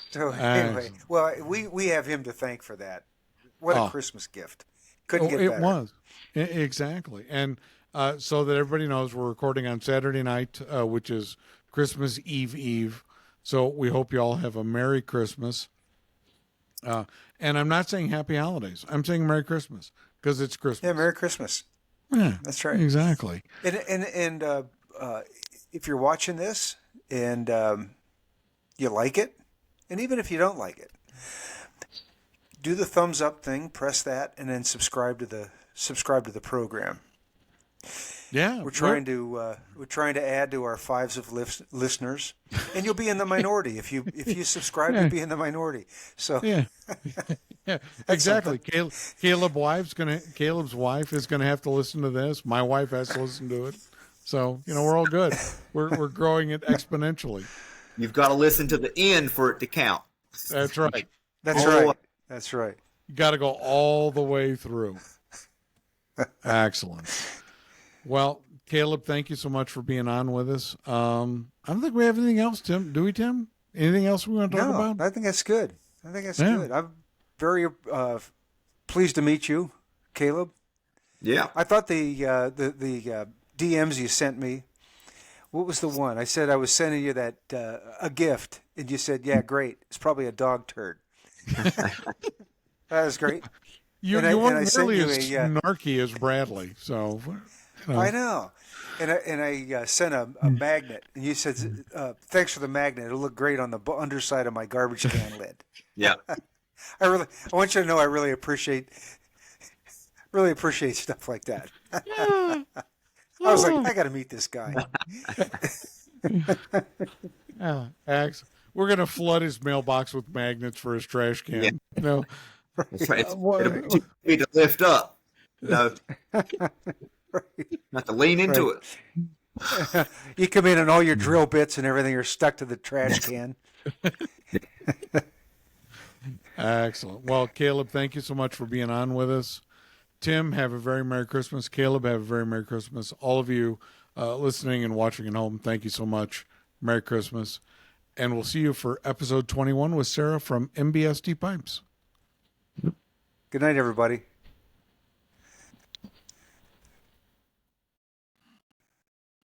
So anyway, well, we have him to thank for that. What a Christmas gift! Couldn't get better. It was exactly, and so that everybody knows, we're recording on Saturday night, which is Christmas Eve. So we hope you all have a Merry Christmas. And I'm not saying Happy Holidays. I'm saying Merry Christmas because it's Christmas. Yeah, Merry Christmas. Yeah, that's right. Exactly. And if you're watching this and you like it, and even if you don't like it, do the thumbs up thing, press that, and then subscribe to the program. Yeah, we're trying to add to our fives of listeners, and you'll be in the minority if you subscribe. You'll be in the minority. So yeah, exactly. Caleb's wife is gonna have to listen to this. My wife has to listen to it. So we're all good. We're growing it exponentially. You've got to listen to the end for it to count. That's right. That's right. You got to go all the way through. Excellent. Well, Caleb, thank you so much for being on with us. I don't think we have anything else, Tim. Do we, Tim? Anything else we want to talk about? I think that's good. Good. I'm very pleased to meet you, Caleb. Yeah. I thought the DMs you sent me, what was the one? I said I was sending you that a gift, and you said, yeah, great. It's probably a dog turd. That was great. You weren't nearly as snarky as Bradley, so... I know. And I sent a magnet, and you said, thanks for the magnet. It'll look great on the underside of my garbage can lid. Yeah. I want you to know I really appreciate stuff like that. Yeah. I was like, I got to meet this guy. We're going to flood his mailbox with magnets for his trash can. Yeah. No. That's right. It'll be too big to lift up. No. Not to lean into it. You come in and all your drill bits and everything are stuck to the trash can. Excellent. Well, Caleb, thank you so much for being on with us. Tim, have a very Merry Christmas. Caleb, have a very Merry Christmas. All of you listening and watching at home, thank you so much. Merry Christmas. And we'll see you for episode 21 with Sarah from MBSD Pipes. Good night, everybody.